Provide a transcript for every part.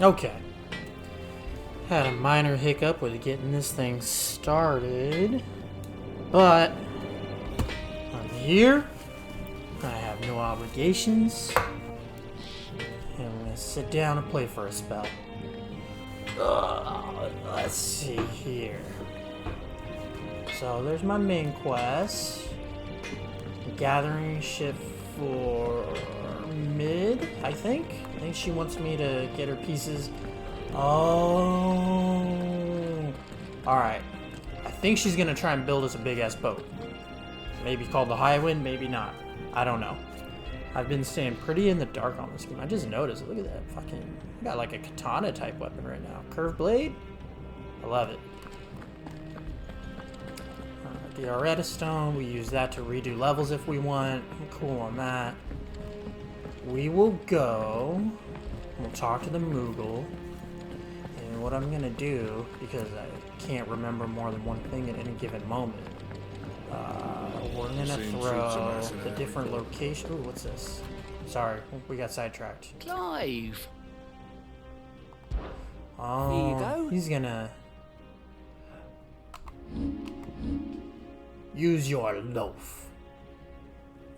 Okay. Had a minor hiccup with getting this thing started. But I'm here. I have no obligations. And I'm gonna sit down and play for a spell. Let's see here. So there's my main quest. Gathering ship for mid, I think. I think she wants me to get her pieces. Oh. Alright. I think she's gonna try and build us a big ass boat. Maybe called the High Wind, maybe not. I don't know. I've been staying pretty in the dark on this game. I just noticed. Look at that fucking... I got like a katana type weapon right now. Curved blade? I love it. The Areta Stone. We use that to redo levels if we want. I'm cool on that. We will go. We'll talk to the Moogle. And what I'm going to do, because I can't remember more than one thing at any given moment, we're going to throw the different locations. Ooh, what's this? Sorry, we got sidetracked. Clive! Oh, here you go. He's going to use your loaf.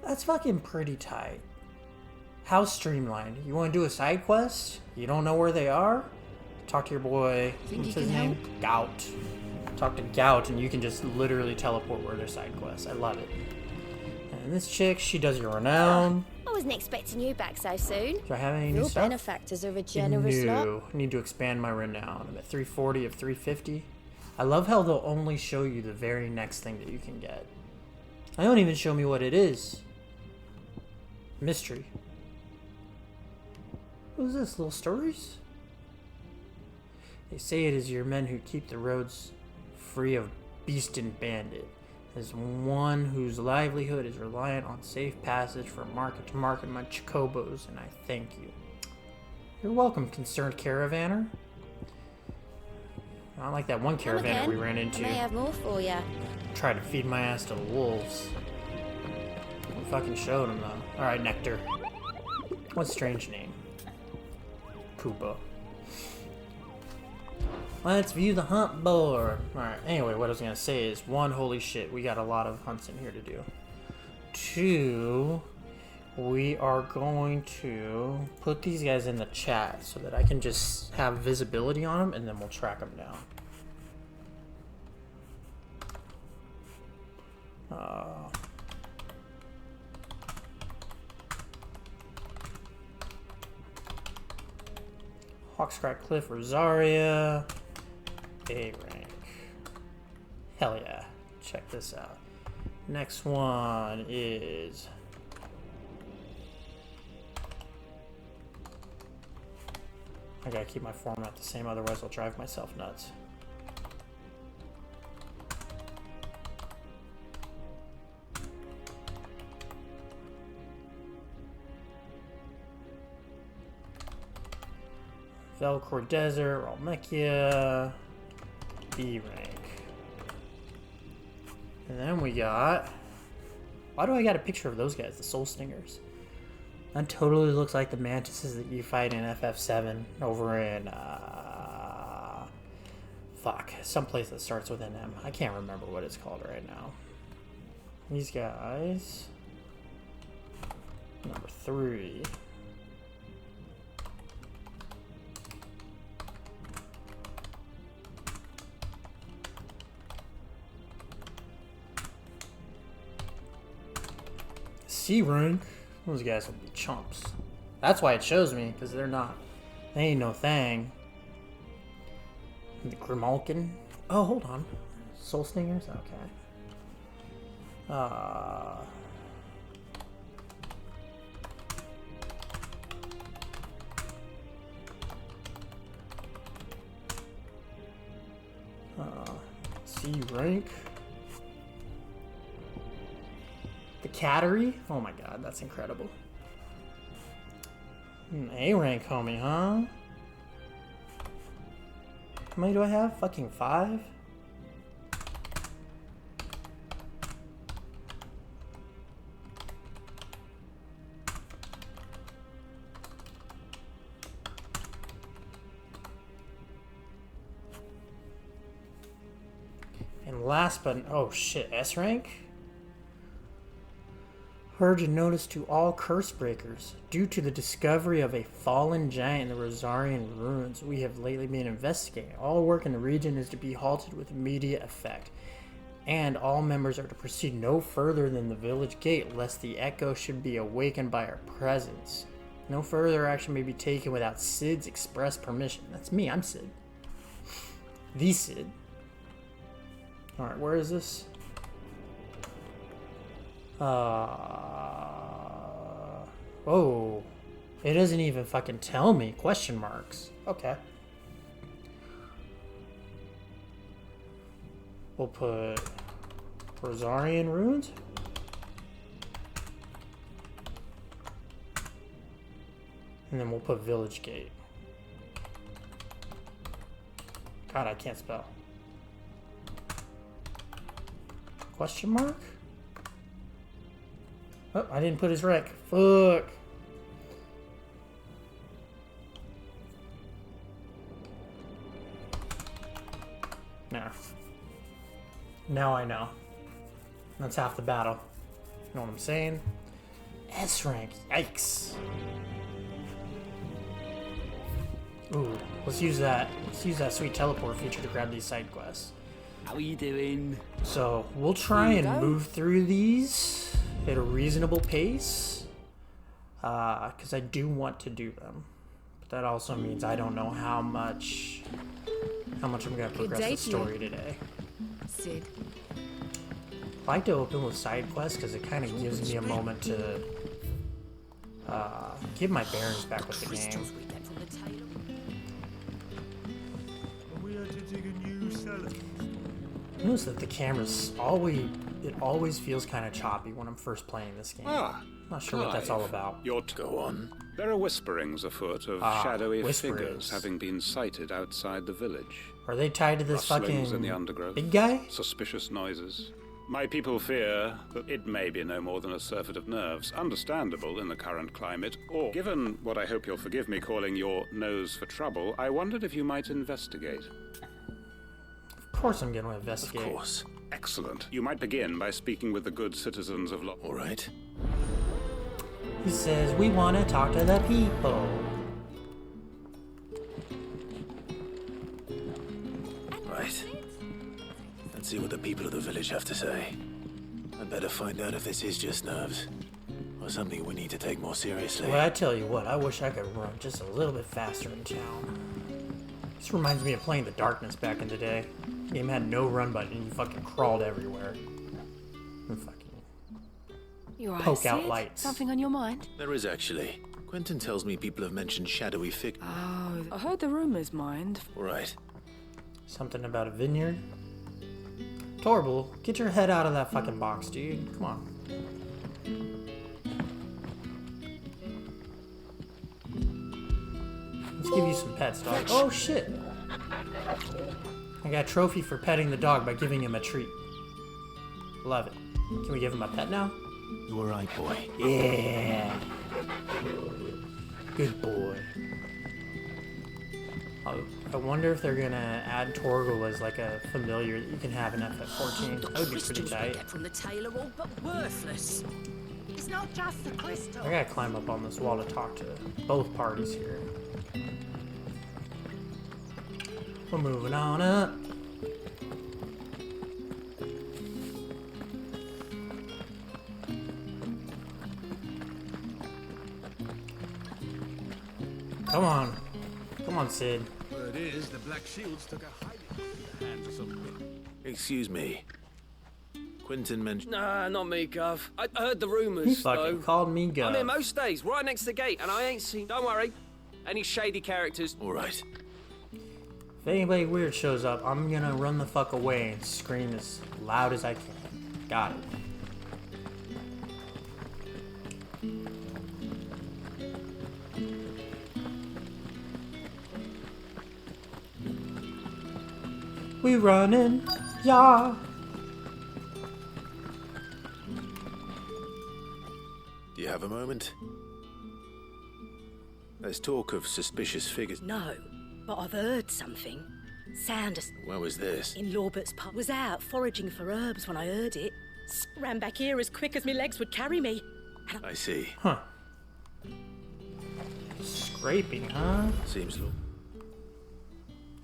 That's fucking pretty tight. How streamlined. You want to do a side quest? You don't know where they are? Talk to your boy. What's his name? Gout. Talk to Gout and you can just literally teleport where their side quests. I love it. And this chick, she does your renown. I wasn't expecting you back so soon. Do I have any new Your stuff? benefactors are a generous lot. I need to expand my renown. I'm at 340 of 350. I love how they'll only show you the very next thing that you can get. They don't even show me what it is. Mystery. What is this? Little stories? They say it is your men who keep the roads free of beast and bandit. As one whose livelihood is reliant on safe passage from market to market, my chocobos, and I thank you. You're welcome, concerned caravaner. Not like that one caravaner we ran into. I may have more for you. Tried to feed my ass to the wolves. We fucking showed him though. Alright, Nectar. What strange name? Koopa. Let's view the hunt board. Alright, anyway, what I was gonna say is, one, holy shit, we got a lot of hunts in here to do. Two, we are going to put these guys in the chat so that I can just have visibility on them and then we'll track them down. Hawkscrack Cliff, Rosaria, A rank. Hell yeah. Check this out. Next one is... I gotta keep my format the same, otherwise I'll drive myself nuts. Velcor Desert, Almechia, B rank. And then we got... Why do I got a picture of those guys, the Soul Stingers? That totally looks like the mantises that you fight in FF7 over in... fuck, someplace that starts with an M. I can't remember what it's called right now. These guys... Number 3... C rank. Those guys will be chumps. That's why it shows me, because they're not. They ain't no thing. The Grimalkin. Oh, hold on. Soul Stingers? Okay. C rank. The Cattery? Oh my god, that's incredible. A rank, homie, huh? How many do I have? Fucking 5? last but... Oh shit, S rank? Urgent notice to all curse breakers. Due to the discovery of a fallen giant in the Rosarian ruins we have lately been investigating, all work in the region is to be halted with immediate effect. And all members are to proceed no further than the village gate, lest the echo should be awakened by our presence. No further action may be taken without Sid's express permission. That's me, I'm Sid. The Sid. Alright, where is this? Oh. It doesn't even fucking tell me. Question marks. Okay. We'll put Rosarian ruins. And then we'll put village gate. God, I can't spell. Question mark? Oh, I didn't put his rank. Fuck. Nah. Now I know. That's half the battle. You know what I'm saying? S rank. Yikes. Ooh, let's use that. Let's use that sweet teleport feature to grab these side quests. How are you doing? So we'll try and move through these at a reasonable pace, because I do want to do them. But that also means I don't know how much I'm gonna progress the story today. Sid. I like to open with side quests because it kind of gives me a moment to get my bearings back with the game. Notice that the camera's always feels kind of choppy when I'm first playing this game. Not sure what that's all about. Go on. There are whisperings afoot of shadowy figures having been sighted outside the village. Are they tied to this Rustlings fucking in the undergrowth, big guy? suspicious noises. My people fear that it may be no more than a surfeit of nerves, understandable in the current climate, or, given what I hope you'll forgive me calling your nose for trouble, I wondered if you might investigate. Of course I'm going to investigate. Of course. Excellent. You might begin by speaking with the good citizens of All right. He says, we want to talk to the people. Right. Let's see what the people of the village have to say. I'd better find out if this is just nerves, or something we need to take more seriously. Well, I tell you what, I wish I could run just a little bit faster in town. This reminds me of playing The Darkness back in the day. The game had no run button and you fucking crawled everywhere. And fucking You all right, poke out Sid? lights. Something on your mind? There is actually. Quentin tells me people have mentioned shadowy figures. Oh, I heard the rumours, mind. All right. Something about a vineyard. Torble, get your head out of that fucking box, dude. Come on. Let's give you some pets, dog. Oh shit! I got a trophy for petting the dog by giving him a treat. Love it. Can we give him a pet now? You all right, boy? Yeah. Good boy. I wonder if they're gonna add Torgal as like a familiar that you can have in FF14. That would be pretty tight. From the tailor all but worthless. It's not just the crystal. I gotta climb up on this wall to talk to both parties here. We're moving on up. Come on. Come on, Sid. Word is, the Black Shields took a hiding in the hands of some... Excuse me. Quentin mentioned... Nah, not me, Gov. I heard the rumours, He fucking though. called me I'm here Gov. most days, right next to the gate, and I ain't seen... Don't worry. Any shady characters. All right. If anybody weird shows up, I'm gonna run the fuck away and scream as loud as I can. Got it. We running, yeah. Do you have a moment? There's talk of suspicious figures. No, but I've heard something. Sound Where was this? in Lorbert's pub. Was out foraging for herbs when I heard it. Ran back here as quick as my legs would carry me. I see. Huh. Scraping, huh? Seems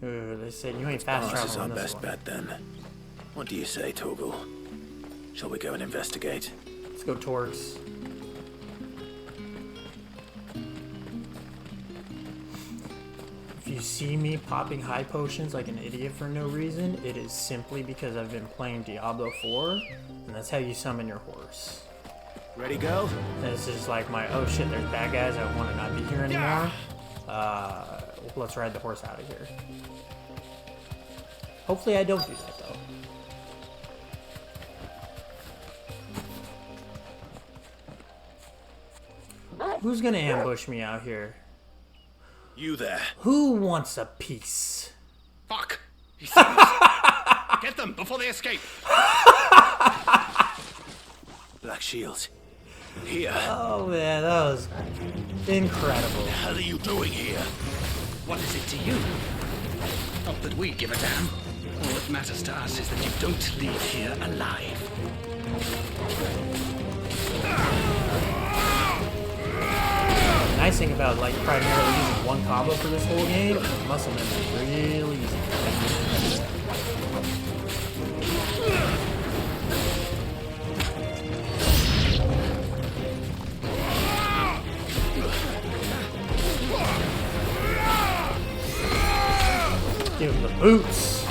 Ooh, they said you ain't fast Pass is our traveling this best one. bet then. What do you say, Torgal? Shall we go and investigate? Let's go towards. If you see me popping high potions like an idiot for no reason, it is simply because I've been playing Diablo 4, and that's how you summon your horse. Ready, go? This is like my, oh shit, there's bad guys, I want to not be here anymore. Let's ride the horse out of here. Hopefully I don't do that though. Who's gonna ambush me out here? You there. Who wants a piece? Fuck! Get them before they escape! Black shields. Here. Oh man, that was incredible. What the hell are you doing here? What is it to you? Not that we give a damn. All that matters to us is that you don't leave here alive. The nice thing about like primarily using one combo for this whole game, muscle memory is real easy. Give him the boots.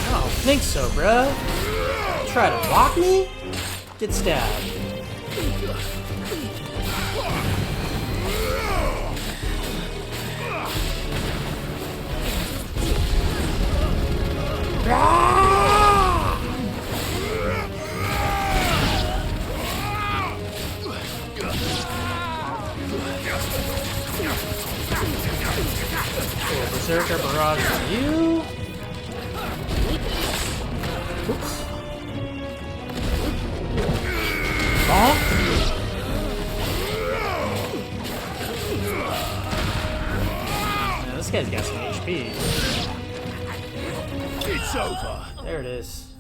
I don't think so, bruh. Try to block me? Get stabbed. Cool, Berserker Barrage for you. Oops. Bonk. Man, this guy's got some HP. It's over. There it is.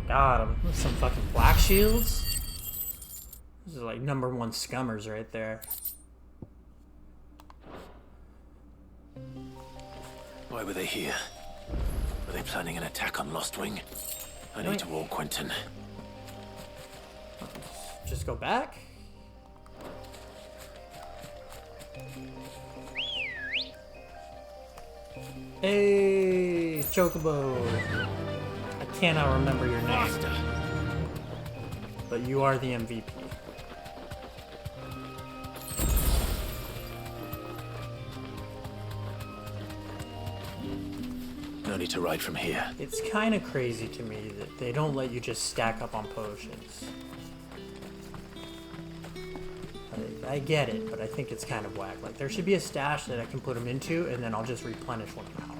Got him. Some fucking black shields. This is like #1 scummers right there. Why were they here? Were they planning an attack on Lostwing? I need to warn Quentin. Just go back. Hey, Chocobo. I cannot remember your name, but you are the MVP. No need to ride from here. It's kind of crazy to me that they don't let you just stack up on potions. I get it, but I think it's kind of whack. Like, there should be a stash that I can put them into, and then I'll just replenish when I'm out.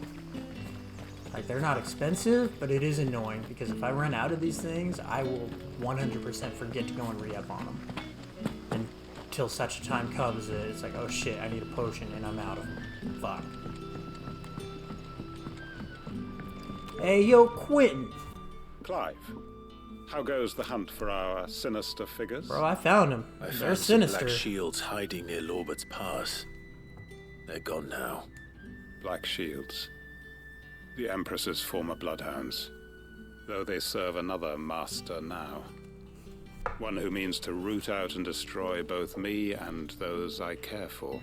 Like, they're not expensive, but it is annoying, because if I run out of these things, I will 100% forget to go and re-up on them. Until such a time comes that it's like, oh shit, I need a potion, and I'm out of them. Fuck. Hey, yo, Quentin. Clive, how goes the hunt for our sinister figures? Bro, I found them. I They're found some sinister. black shields hiding near Lorbert's Pass. They're gone now. Black Shields. The Empress's former bloodhounds. Though they serve another master now. One who means to root out and destroy both me and those I care for.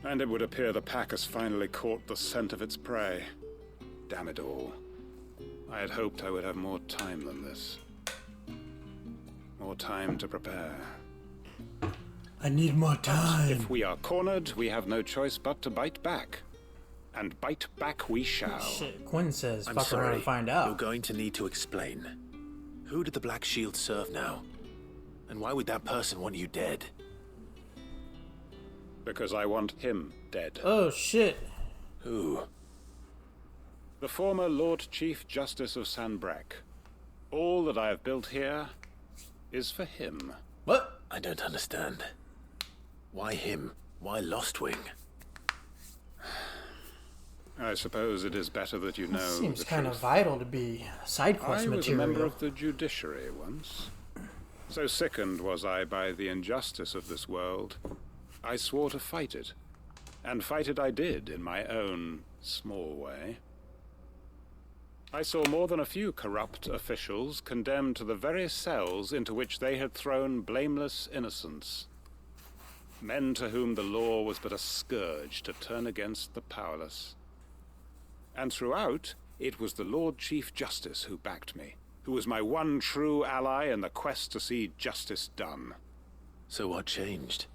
And it would appear the pack has finally caught the scent of its prey. Damn it all. I had hoped I would have more time than this. More time to prepare. I need more time. If we are cornered, we have no choice but to bite back. And bite back we shall. Shit, Quinn says, I'm fuck around sorry. and find You're out. going to need to explain. Who did the Black Shield serve now? And why would that person want you dead? Because I want him dead. Oh shit. Who? The former Lord Chief Justice of Sanbreque. All that I have built here is for him. What? I don't understand. Why him? Why Lostwing? I suppose it is better that you know This seems the kind of truth. vital to be side quest I was material. a member of the judiciary once. So sickened was I by the injustice of this world, I swore to fight it. And fight it I did, in my own small way. I saw more than a few corrupt officials condemned to the very cells into which they had thrown blameless innocents. Men to whom the law was but a scourge to turn against the powerless. And throughout, it was the Lord Chief Justice who backed me, who was my one true ally in the quest to see justice done. So what changed?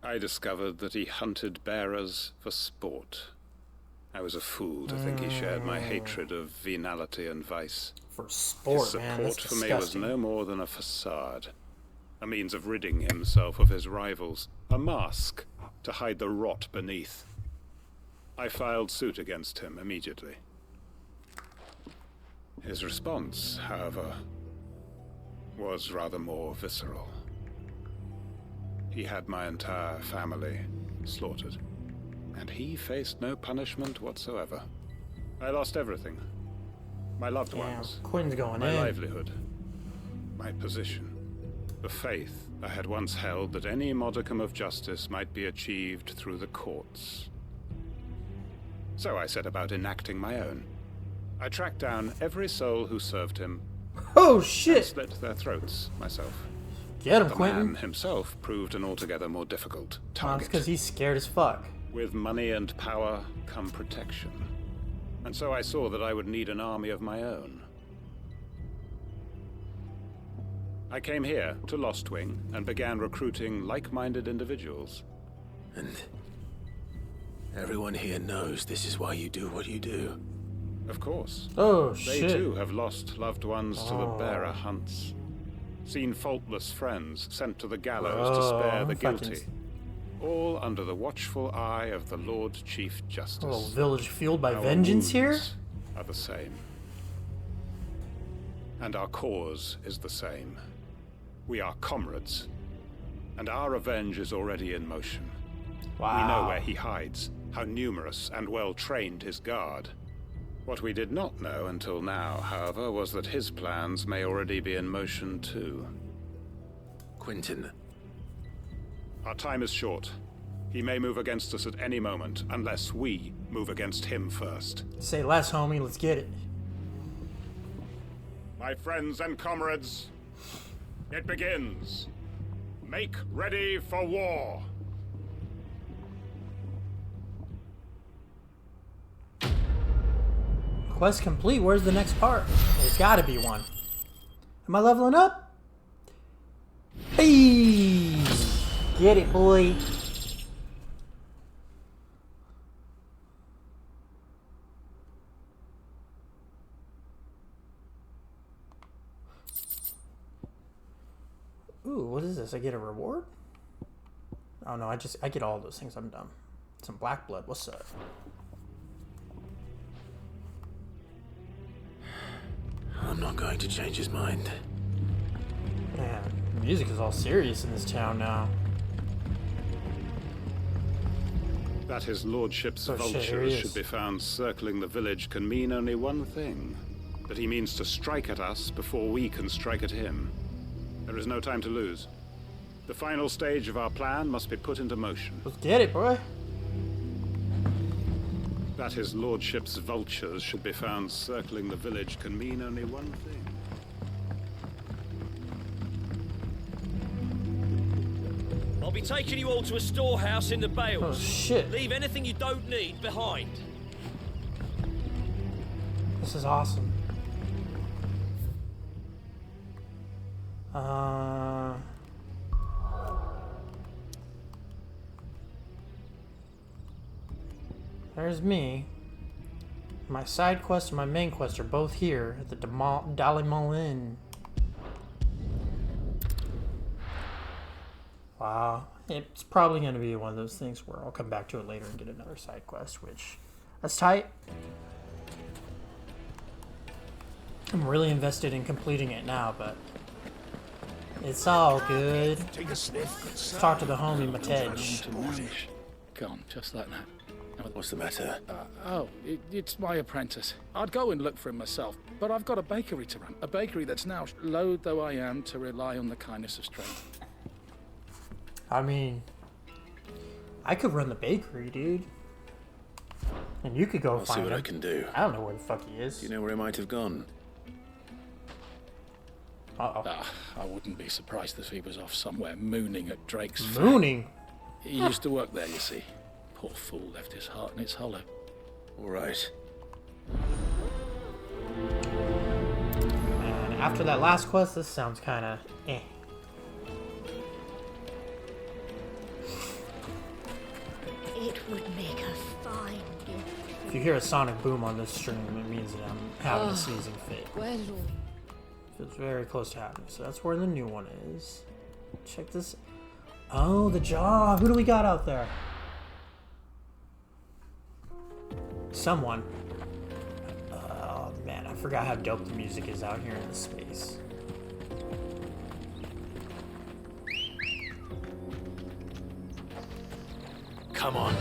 I discovered that he hunted bearers for sport. I was a fool to think he shared my hatred of venality and vice. For His sport, man. That's support for me was disgusting. no more than a facade. A means of ridding himself of his rivals. A mask to hide the rot beneath. I filed suit against him immediately. His response, however, was rather more visceral. He had my entire family slaughtered, and he faced no punishment whatsoever. I lost everything. My loved Damn, ones, Quinn's going my in. livelihood, my position, the faith I had once held that any modicum of justice might be achieved through the courts. So I set about enacting my own. I tracked down every soul who served him Oh and shit! slit their throats myself. Get him, The Quentin. man himself proved an altogether more difficult It's target. because he's scared as fuck. With money and power come protection. And so I saw that I would need an army of my own. I came here to Lostwing and began recruiting like-minded individuals. And everyone here knows this is why you do what you do. Of course. Oh They shit! too have lost loved ones to the bearer hunts. Seen faultless friends sent to the gallows to spare the fucking guilty. All under the watchful eye of the Lord Chief A Justice. little village fueled by Our vengeance here. wounds are the same. And our cause is the same. We are comrades. And our revenge is already in motion. Wow. We know where he hides, how numerous and well trained his guard. What we did not know until now, however, was that his plans may already be in motion too. Quentin, Our time is short. He may move against us at any moment, unless we move against him first. Say less, homie. Let's get it. My friends and comrades, it begins. Make ready for war. Quest complete. Where's the next part? There's got to be one. Am I leveling up? Hey! Get it, boy. Ooh, what is this? I get a reward? Oh no, I get all those things. I'm done. Some black blood. What's up? I'm not going to change his mind. Man, the music is all serious in this town now. That his lordship's Oh, shit, here he vultures is. should be found circling the village can mean only one thing. That he means to strike at us before we can strike at him. There is no time to lose. The final stage of our plan must be put into motion. Let's get it, boy. That his lordship's vultures should be found circling the village can mean only one thing. I'll be taking you all to a storehouse in the Oh Bales. shit. Leave anything you don't need behind. This is awesome. There's me. My side quest and my main quest are both here at the Dalimul Inn. Wow. It's probably going to be one of those things where I'll come back to it later and get another side quest, which, that's tight. I'm really invested in completing it now, but It's all good. Take a sniff. Let's talk to the homie Matej. To manage. Gone, just like that. What's the matter? It's my apprentice. I'd go and look for him myself, but I've got a bakery to run. A bakery that's now, loath though I am, to rely on the kindness of strangers. I mean, I could run the bakery, dude. And you could go I'll find see what him. I can do. I don't know where the fuck he is. Do you know where he might have gone? Uh-oh. I wouldn't be surprised if he was off somewhere mooning at Drake's Mooning? He used to work there, you see. Poor fool left his heart in its hollow. All right. Man, after that last quest, this sounds kind of eh. It would make a fine gift. If you hear a sonic boom on this stream, it means that I'm having a sneezing fit. Where's all? Feels very close to happening. So that's where the new one is. Check this. Oh, the jaw. Who do we got out there? Someone. Oh man, I forgot how dope the music is out here in this space. Come on.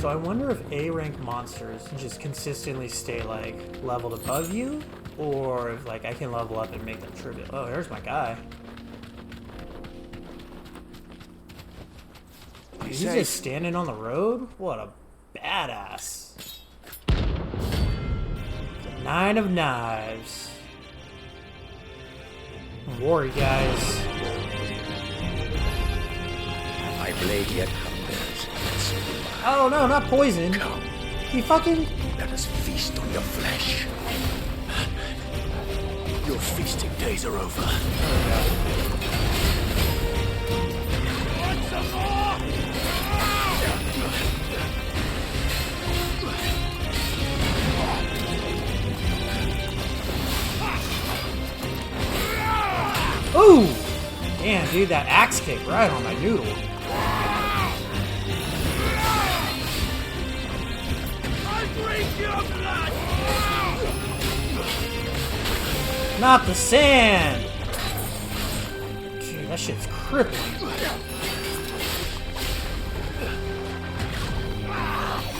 So I wonder if A-rank monsters just consistently stay like leveled above you, or if like I can level up and make them tribute. Oh, there's my guy. Dude, he's just standing on the road? What a badass. The 9 of Knives. Don't worry, guys. My blade yet hungers. Oh no, not poison. Come, He fucking... let us feast on your flesh. Your feasting days are over. Ooh! Damn, dude, that axe kick right on my noodle. Not the sand! Dude, that shit's crippling.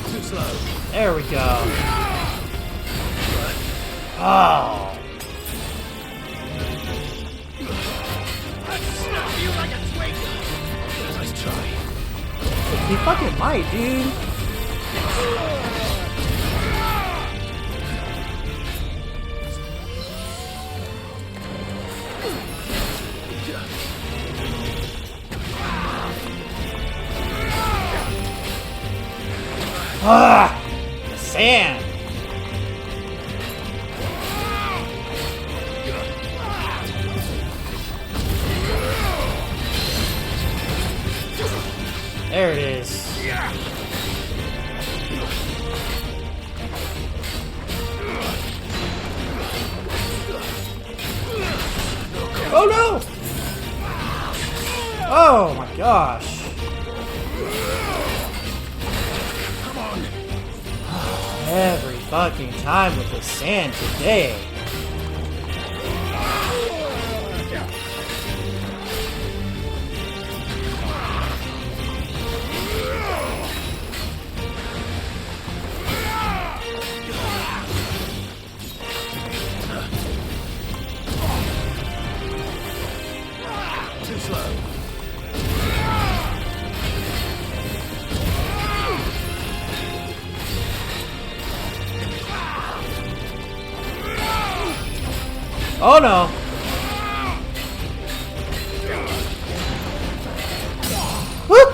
Too slow. There we go. Oh. Let's try. He fucking might, dude. Ah! The sand! There it is. Oh no! Oh my gosh. Every fucking time with the sand today. Too slow. Oh no! Whoop!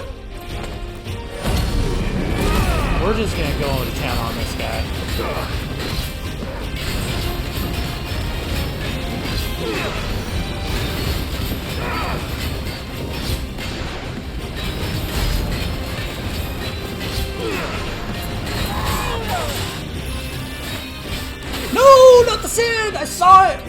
We're just gonna go into town on this guy. No, not the sand! I saw it!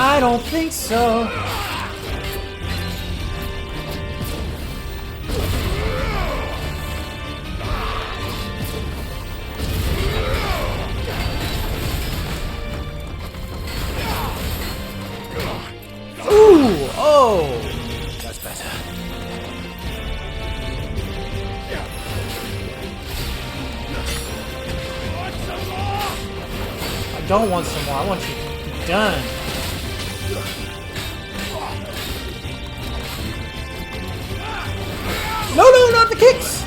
I don't think so. Ooh! Oh! That's better. I don't want some more. I want you to be done. No, no, not the kicks!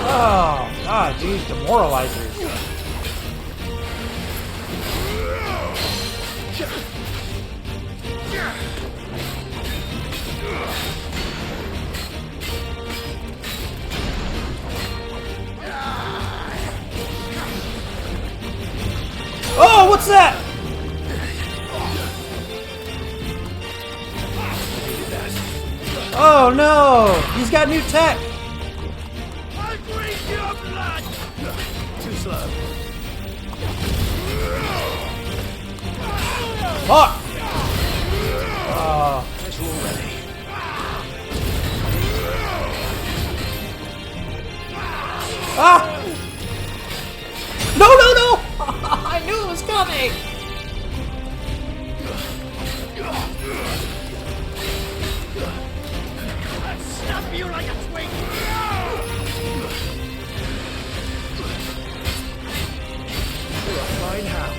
Oh, God, dude, demoralizers. Oh, what's that? Oh no! He's got new tech! Too slow. Fuck! Oh. Special already. Ah! No, no, no! I knew it was coming! Snap you like a twig! You're a fine hound.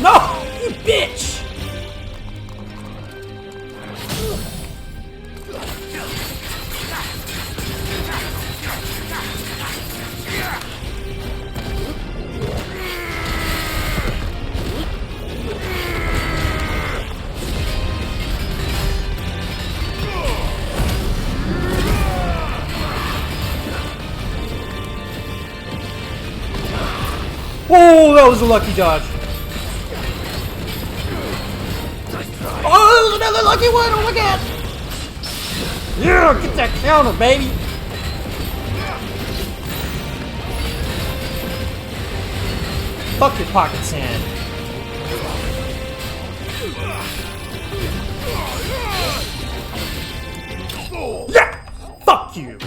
No! You bitch! Oh, that was a lucky dodge. Oh, another lucky one! Oh my god! Yeah, get that counter, baby! Fuck your pocket sand. Yeah! Fuck you!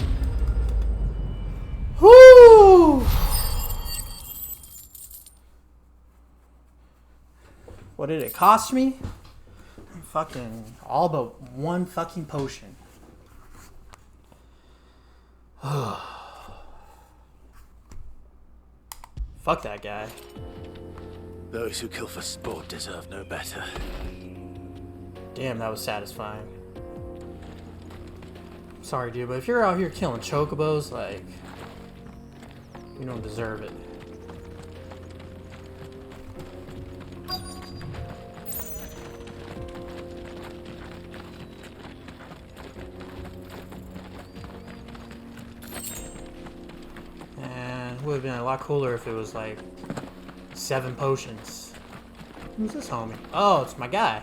Whoo! What did it cost me? Fucking all but one fucking potion. Fuck that guy. Those who kill for sport deserve no better. Damn, that was satisfying. Sorry, dude, but if you're out here killing chocobos, like, you don't deserve it. And it would have been a lot cooler if it was like 7 potions. Who's this homie? Oh, it's my guy.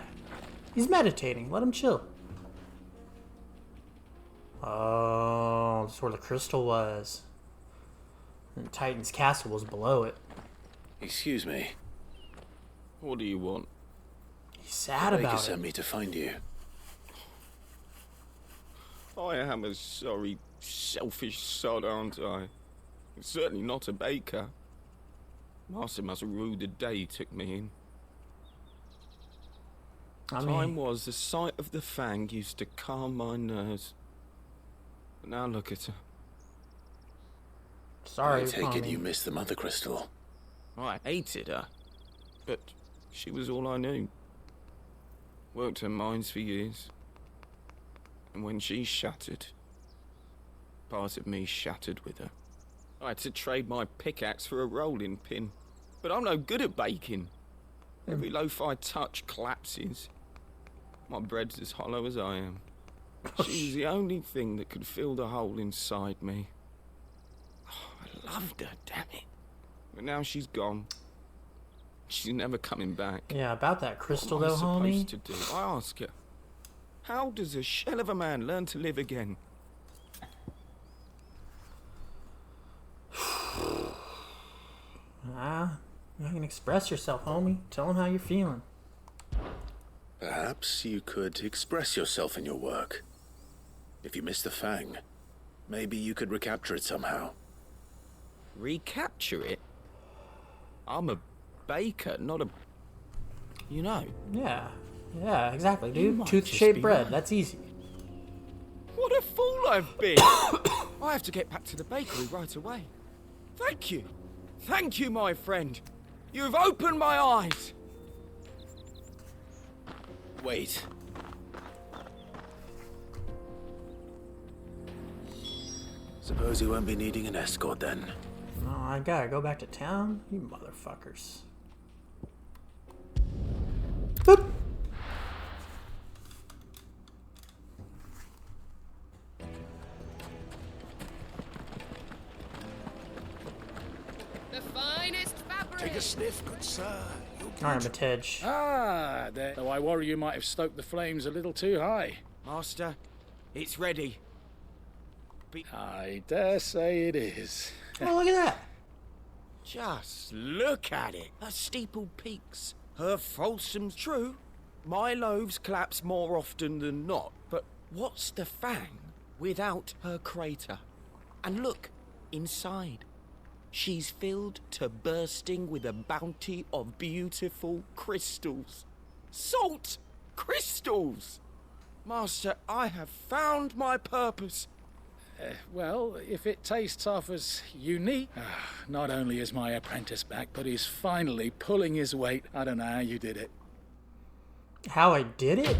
He's meditating. Let him chill. Oh, that's where the crystal was. And Titan's castle was below it. Excuse me. What do you want? He's sad Baker about sent it. me to find you. I am a sorry, selfish sod, aren't I? Certainly not a baker. Master must have rue the day he took me in. Time was the sight of the fang used to calm my nerves. But now look at her. Sorry, I take it homie. you missed the mother crystal. I hated her, but she was all I knew. Worked her mines for years. And when she shattered, part of me shattered with her. I had to trade my pickaxe for a rolling pin. But I'm no good at baking. Every loaf I touch collapses. My bread's as hollow as I am. She was the only thing that could fill the hole inside me. Oh, I loved her, damn it. But now she's gone. She's never coming back. Yeah, about that crystal What am though, I homie. supposed to do? I ask her. How does a shell of a man learn to live again? You can express yourself, homie. Tell them how you're feeling. Perhaps you could express yourself in your work. If you miss the Fang, maybe you could recapture it somehow. Recapture it? I'm a baker, not a... You know. Yeah, exactly, You dude. might Tooth-shaped just be bread. right. That's easy. What a fool I've been! I have to get back to the bakery right away. Thank you. Thank you, my friend. You've opened my eyes. Wait. Suppose you won't be needing an escort then. No, I gotta go back to town? You motherfuckers. Boop! The finest fabric. Take a sniff, good sir. Alright, Matej. Ah, there. Though I worry you might have stoked the flames a little too high. Master, it's ready. I dare say it is. Oh, look at that. Just look at it. Her steeple peaks. Her falsome's true. My loaves collapse more often than not. But what's the Fang without her crater? And look, inside. She's filled to bursting with a bounty of beautiful crystals. Salt crystals! Master, I have found my purpose. Well, if it tastes half as unique... not only is my apprentice back, but he's finally pulling his weight. I don't know how you did it. How I did it?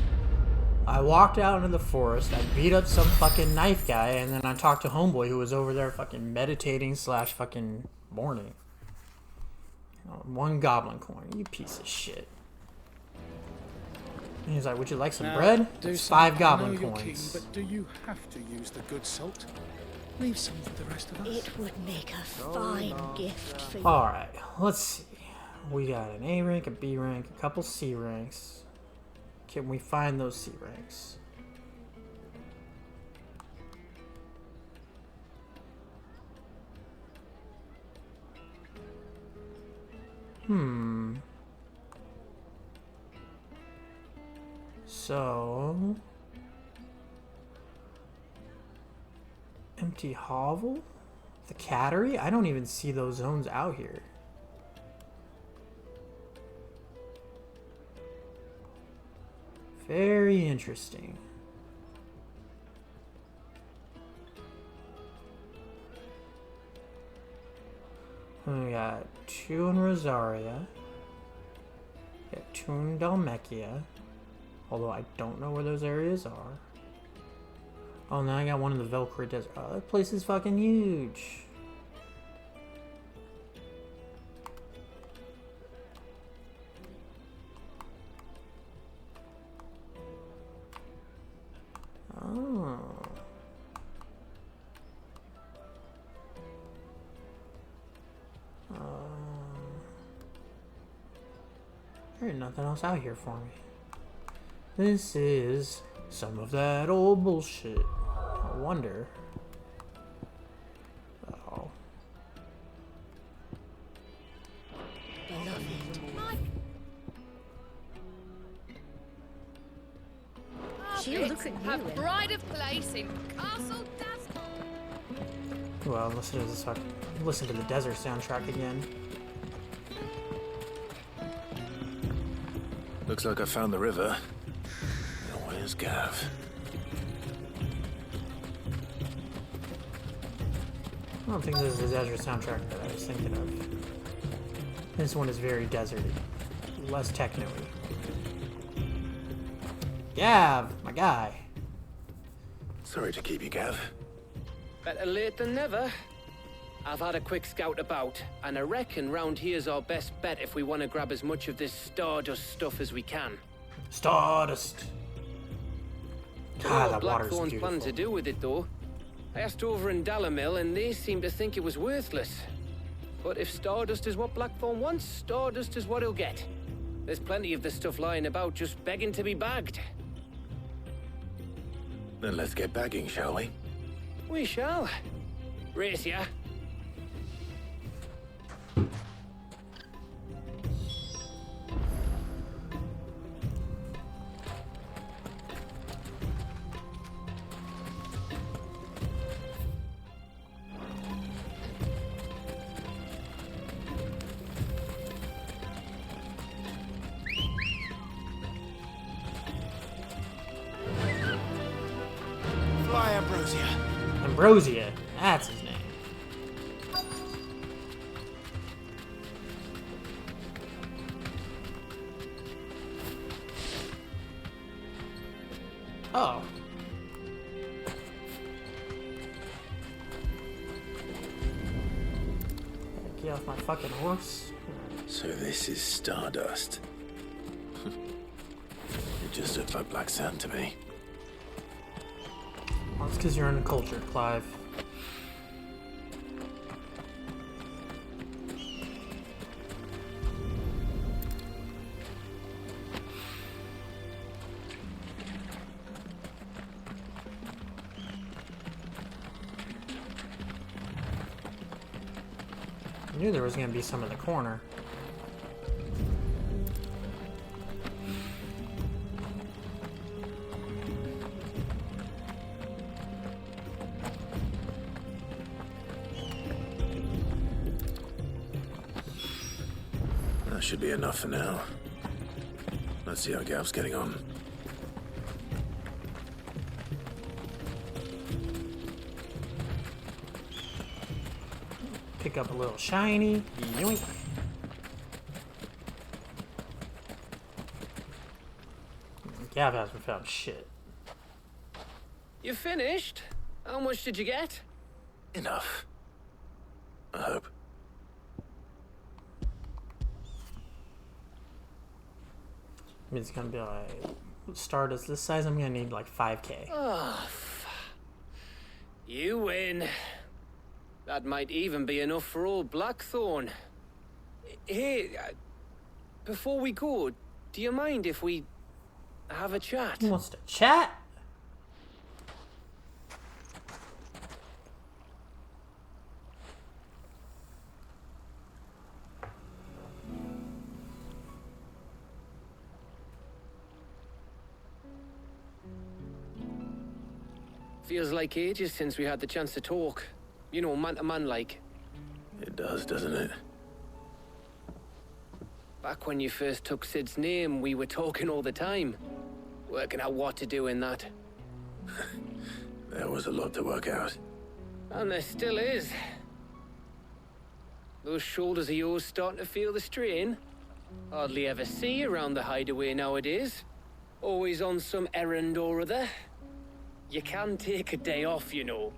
I walked out into the forest, I beat up some fucking knife guy, and then I talked to Homeboy who was over there fucking meditating / fucking mourning. One goblin coin, you piece of shit. And he's like, would you like some bread? It's 5 goblin King, coins. but do you have to use the good salt? Leave some for the rest of us. It would make a fine gift for you. Alright, let's see. We got an A rank, a B rank, a couple C ranks. Can we find those C ranks? So... Empty hovel? The cattery? I don't even see those zones out here. Very interesting. We got 2 in Rosaria. We got 2 in Dalmekia. Although I don't know where those areas are. Oh, now I got 1 in the Velcro Desert. Oh, that place is fucking huge. Oh. There's nothing else out here for me. This is some of that old bullshit. I wonder. Oh. She'll look at you. Have pride of place in Castle Dazzle. Well, listen to the desert soundtrack again. Looks like I found the river. Now where's Gav? I don't think this is the desert soundtrack that I was thinking of. This one is very deserty. Less techno-y. Gav, my guy. Sorry to keep you, Gav. Better late than never. I've had a quick scout about, and I reckon round here's our best bet if we want to grab as much of this stardust stuff as we can. Stardust. God, that water's Blackthorn's beautiful. plan to do with it, though. I asked over in Dalamil, and they seemed to think it was worthless. But if Stardust is what Blackthorn wants, Stardust is what he'll get. There's plenty of the stuff lying about just begging to be bagged. Then let's get bagging, shall we? We shall. Race ya. Fly, Ambrosia. Ambrosia, that's his name. Oh. Get off my fucking horse. So this is Stardust. It just looks like black sand to me. Well, it's because you're uncultured, Clive. I knew there was going to be some in the corner. That should be enough for now. Let's see how Gav's getting on. Pick up a little shiny. Yoink. Gav hasn't found shit. You finished? How much did you get? Enough. I hope. I mean, it's gonna be like Stardust this size. I'm gonna need like 5K. Oh, you win. That might even be enough for old Blackthorn. Hey, before we go, do you mind if we have a chat? He wants to chat. Feels like ages since we had the chance to talk. You know, man to man like. It does, doesn't it? Back when you first took Sid's name, we were talking all the time. Working out what to do in that. There was a lot to work out. And there still is. Those shoulders of yours starting to feel the strain. Hardly ever see you around the hideaway nowadays. Always on some errand or other. You can take a day off, you know.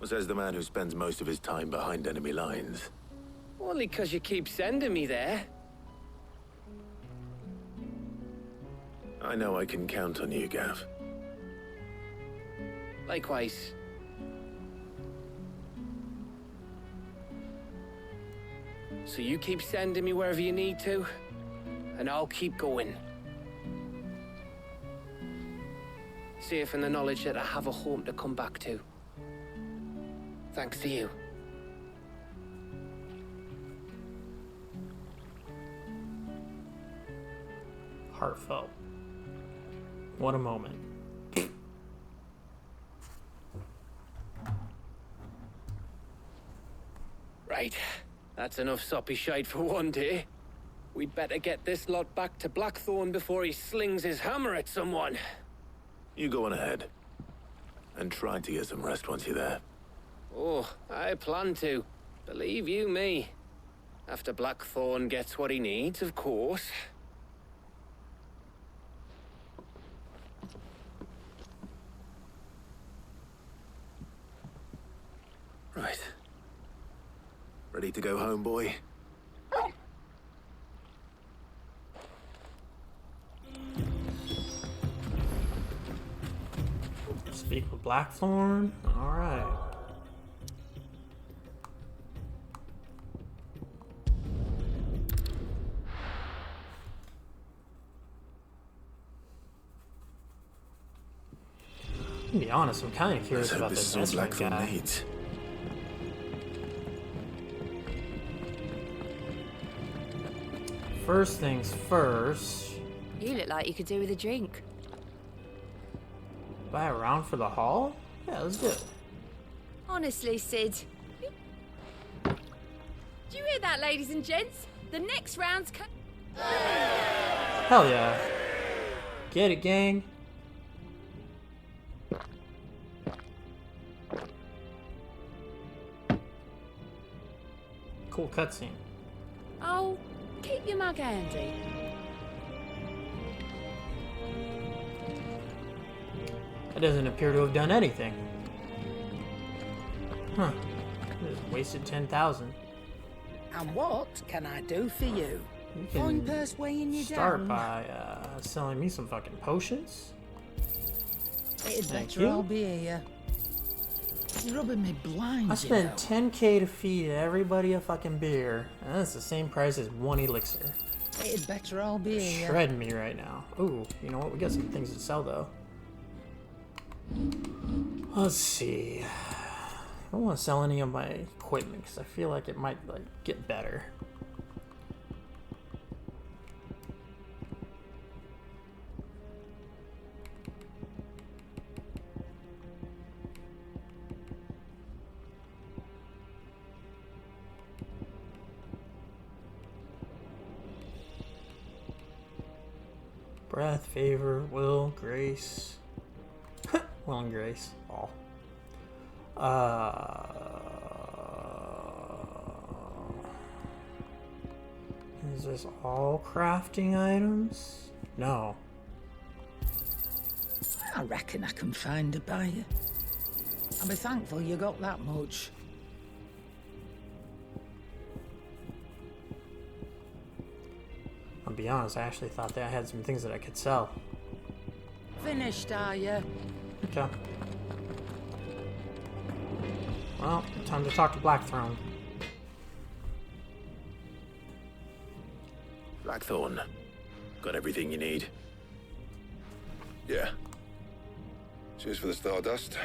Says the man who spends most of his time behind enemy lines. Only 'cause you keep sending me there. I know I can count on you, Gav. Likewise. So you keep sending me wherever you need to, and I'll keep going. Safe in the knowledge that I have a home to come back to. Thanks to you. Heartfelt. What a moment. Right. That's enough soppy shite for one day. We'd better get this lot back to Blackthorn before he slings his hammer at someone. You go on ahead. And try to get some rest once you're there. Oh, I plan to. Believe you me. After Blackthorn gets what he needs, of course. Right. Ready to go home, boy? Speak with Blackthorn. All right. To be honest, I'm kind of Let's curious hope about this this is all Esmond Blackthorn guy. needs. First things first. You look like you could do with a drink. Buy a round for the hall? Yeah, let's do it. Honestly, Sid. Do you hear that, ladies and gents? The next round's Hell yeah. Get it, gang. Cool cutscene. Oh, keep your mug handy. It doesn't appear to have done anything. Huh. Just wasted 10,000. And what can I do for you? You Fine can purse weighing you start down. by selling me some fucking potions. It'd Thank better you. I'll be here. You're rubbing me blind, I spent 10k to feed everybody a fucking beer, and that's the same price as one elixir. It'd better I'll be here. Shredding me right now. Ooh, you know what? We got some things to sell though. Let's see. I don't want to sell any of my equipment because I feel like it might like get better. Breath, favor, will, grace. Will and grace, all. Is this all crafting items? No. I reckon I can find a buyer. I'll be thankful you got that much. I'll be honest, I actually thought that I had some things that I could sell. Finished, are you? Okay. Well, time to talk to Blackthrone. Blackthorn, got everything you need? Yeah. Cheers for the Stardust.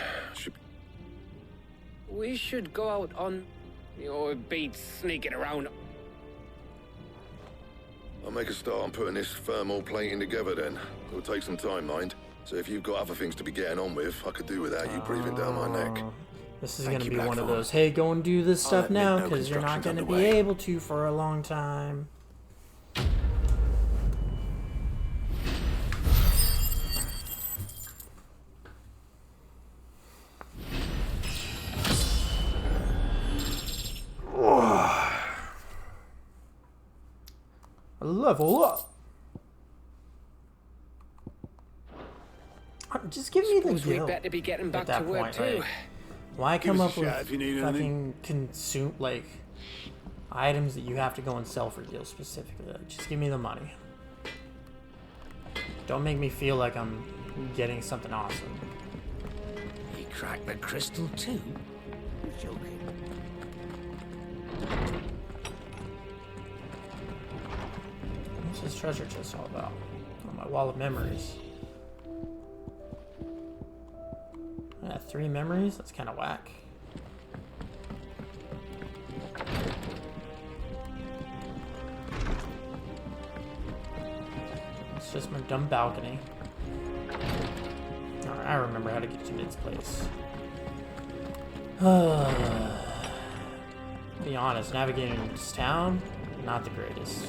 We should go out on your beat sneaking around. I'll make a start on putting this thermal plating together then. It'll take some time, mind. So if you've got other things to be getting on with, I could do without you breathing down my neck. This is going to be one of those, hey, go and do this stuff now, because you're not going to be able to for a long time. Level up. Just give me the Suppose we guild better be getting back at that to work point, too. right? Why come up with if you need fucking anything. consume like items that you have to go and sell for guild specifically? Like, just give me the money. Don't make me feel like I'm getting something awesome. He cracked the crystal too? You're joking. What's this treasure chest all about? Oh, my wall of memories. I got 3 memories? That's kind of whack. It's just my dumb balcony. Alright, I remember how to get to Mid's place. Be honest, navigating this town, not the greatest.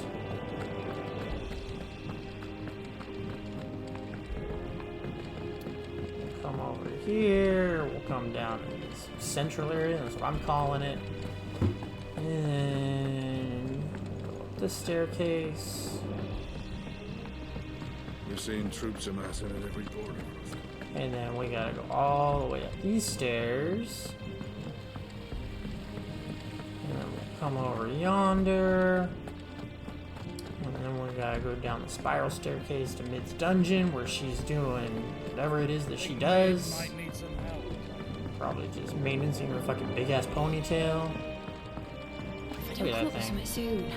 Come over here, we'll come down in this central area, that's what I'm calling it. And go up this staircase. We're seeing troops amassing at every border. And then we gotta go all the way up these stairs. And then we'll come over yonder. And then we gotta go down the spiral staircase to Mid's dungeon where she's doing whatever it is that she does. Might need some help. Probably just maintaining her fucking big ass ponytail. Look at that thing. Soon.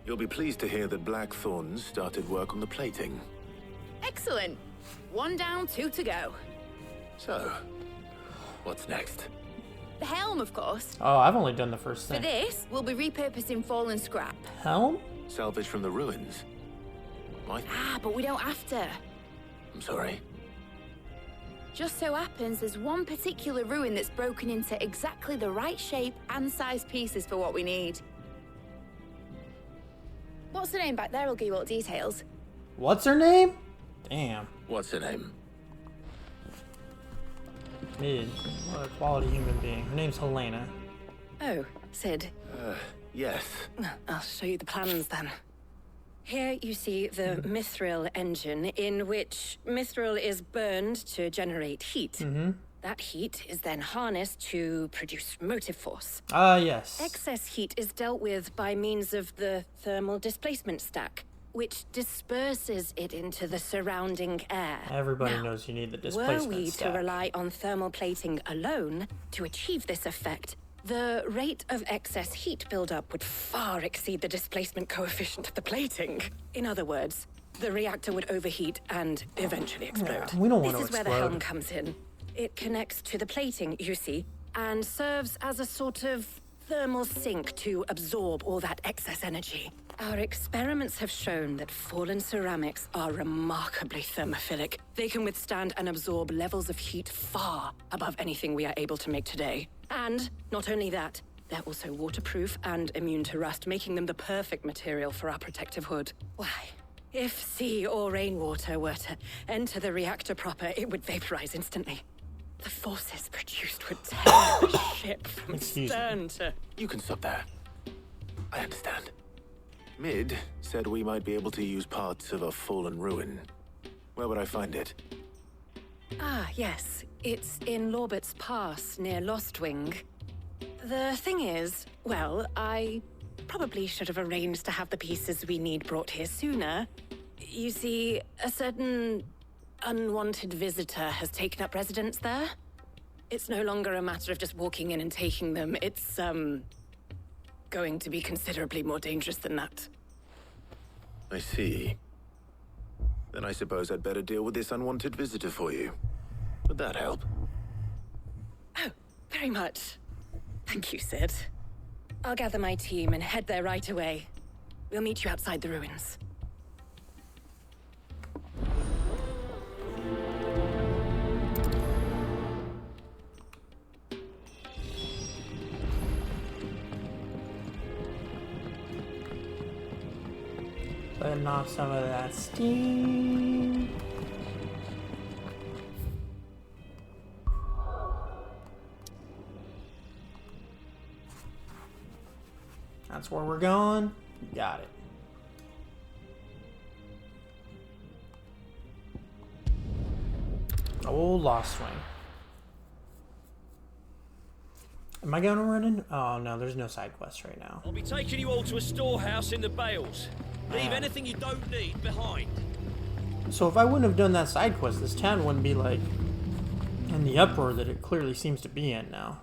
You'll be pleased to hear that Blackthorn started work on the plating. Excellent. 1 down, 2 to go. So, what's next? The helm, of course. Oh, I've only done the first For thing. this, we'll be repurposing fallen scrap. Helm? Salvage from the ruins. What? Ah, but we don't have to. I'm sorry. Just so happens there's one particular ruin that's broken into exactly the right shape and size pieces for what we need. What's the name back there? I'll give you all the details. What's her name? Damn. What's her name? Mid. What a quality human being. Her name's Helena. Oh, Sid. Yes. I'll show you the plans then. Here you see the mithril engine, in which mithril is burned to generate heat. That heat is then harnessed to produce motive force. Ah, yes. Excess heat is dealt with by means of the thermal displacement stack, which disperses it into the surrounding air. Everybody Now, knows you need the were displacement we stack. to rely on thermal plating alone to achieve this effect, the rate of excess heat buildup would far exceed the displacement coefficient of the plating. In other words, the reactor would overheat and eventually explode. Yeah, we don't want This to is where the explode. helm comes in. It connects to the plating, you see, and serves as a sort of thermal sink to absorb all that excess energy. Our experiments have shown that fallen ceramics are remarkably thermophilic. They can withstand and absorb levels of heat far above anything we are able to make today. And not only that, they're also waterproof and immune to rust, making them the perfect material for our protective hood. Why? If sea or rainwater were to enter the reactor proper, it would vaporize instantly. The forces produced would tear the ship from stern to... You can stop there. I understand. Mid said we might be able to use parts of a fallen ruin. Where would I find it? Ah, yes. It's in Lorbert's Pass, near Lostwing. The thing is, well, I probably should have arranged to have the pieces we need brought here sooner. You see, a certain unwanted visitor has taken up residence there. It's no longer a matter of just walking in and taking them. It's, going to be considerably more dangerous than that. I see. Then I suppose I'd better deal with this unwanted visitor for you. Would that help? Oh, very much. Thank you, Sid. I'll gather my team and head there right away. We'll meet you outside the ruins. Letting off some of that steam. That's where we're going. Got it. Oh, Lost Swing. Am I going to run in? Oh, no, there's no side quest right now. I'll be taking you all to a storehouse in the Bales. Leave anything you don't need behind. So if I wouldn't have done that side quest, this town wouldn't be like in the uproar that it clearly seems to be in now.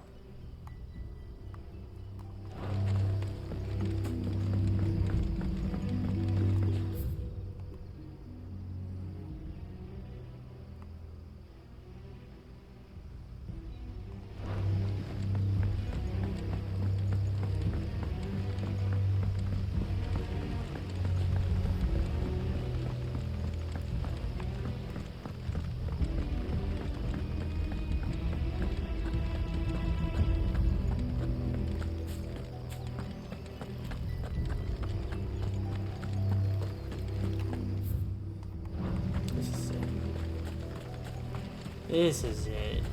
This is it.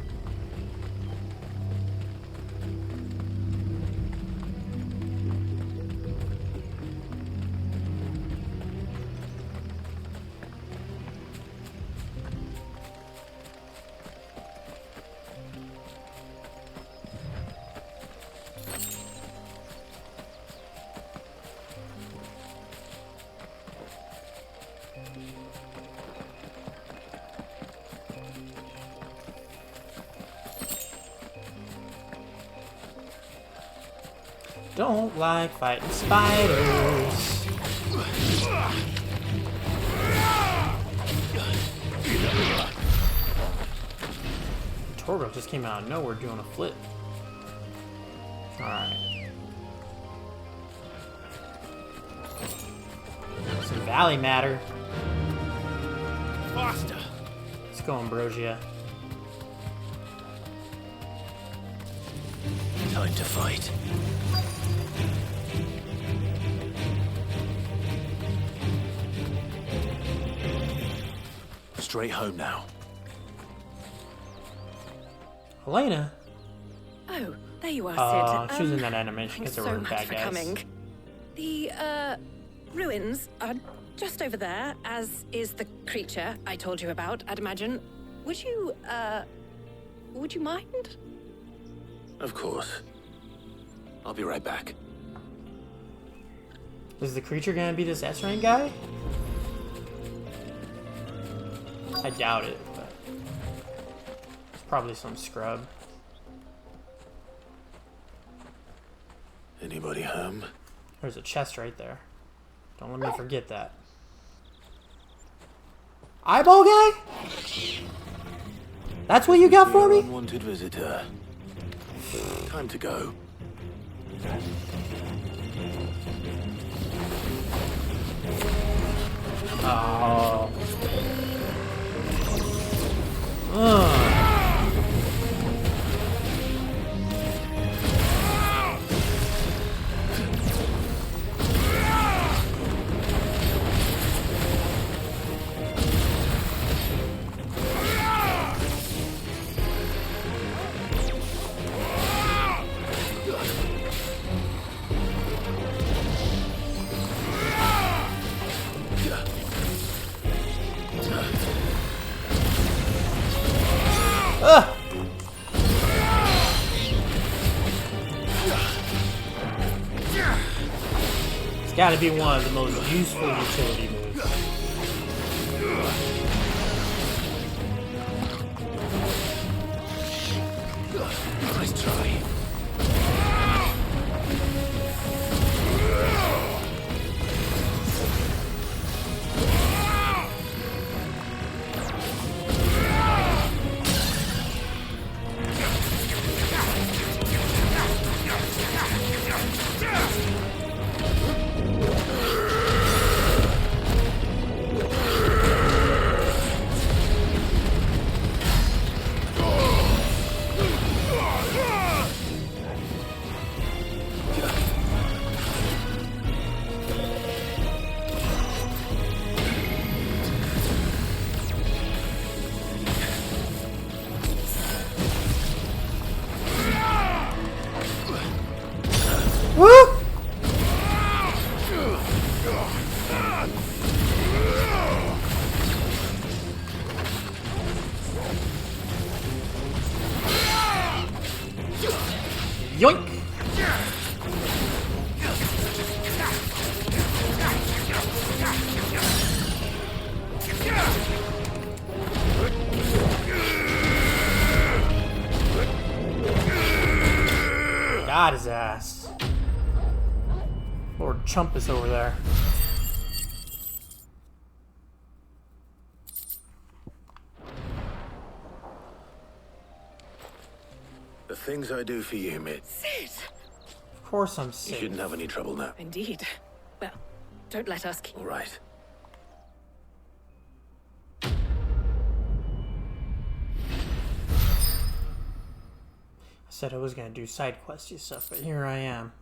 Don't like fighting spiders. Torgo just came out of nowhere doing a flip. Alright. Some valley matter. Faster! Let's go, Ambrosia. Time to fight. Straight home now. Helena? Oh, there you are, Sid. She was in that animation Thanks because there so were much bad for guys. coming. The, ruins are just over there, as is the creature I told you about, I'd imagine. Would you mind? Of course. I'll be right back. Is the creature gonna be this S-rank guy? I doubt it, but it's probably some scrub. Anybody home? There's a chest right there. Don't let me forget that. Eyeball guy? That's what you got for me? Unwanted visitor. Time to go. Oh. It's gotta be one of the most useful utility moves. Nice try. Yoink! Got his ass. Lord Chumpus over there. The things I do for you, Mitt. Sid! Of course I'm You safe. shouldn't have any trouble now. Indeed. Well, don't let us keep... All right. I said I was gonna do side questy stuff, but here I am.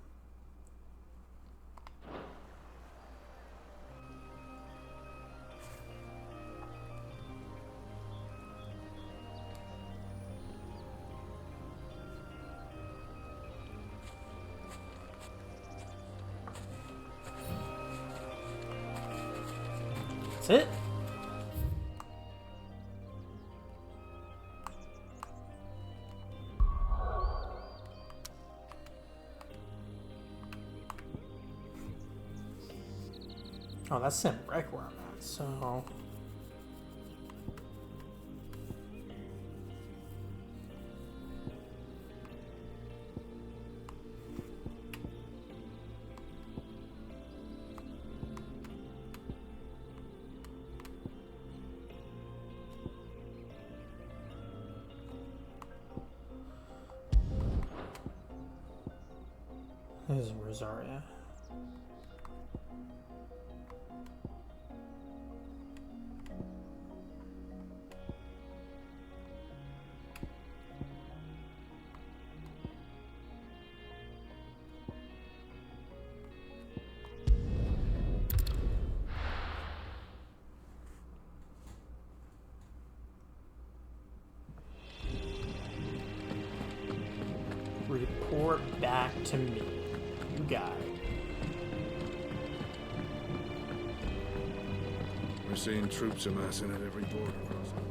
That's it? Oh, that's Sim Break where I'm at, so... This is Rosaria. Report back to me. You got it. We're seeing troops amassing at every border crossing.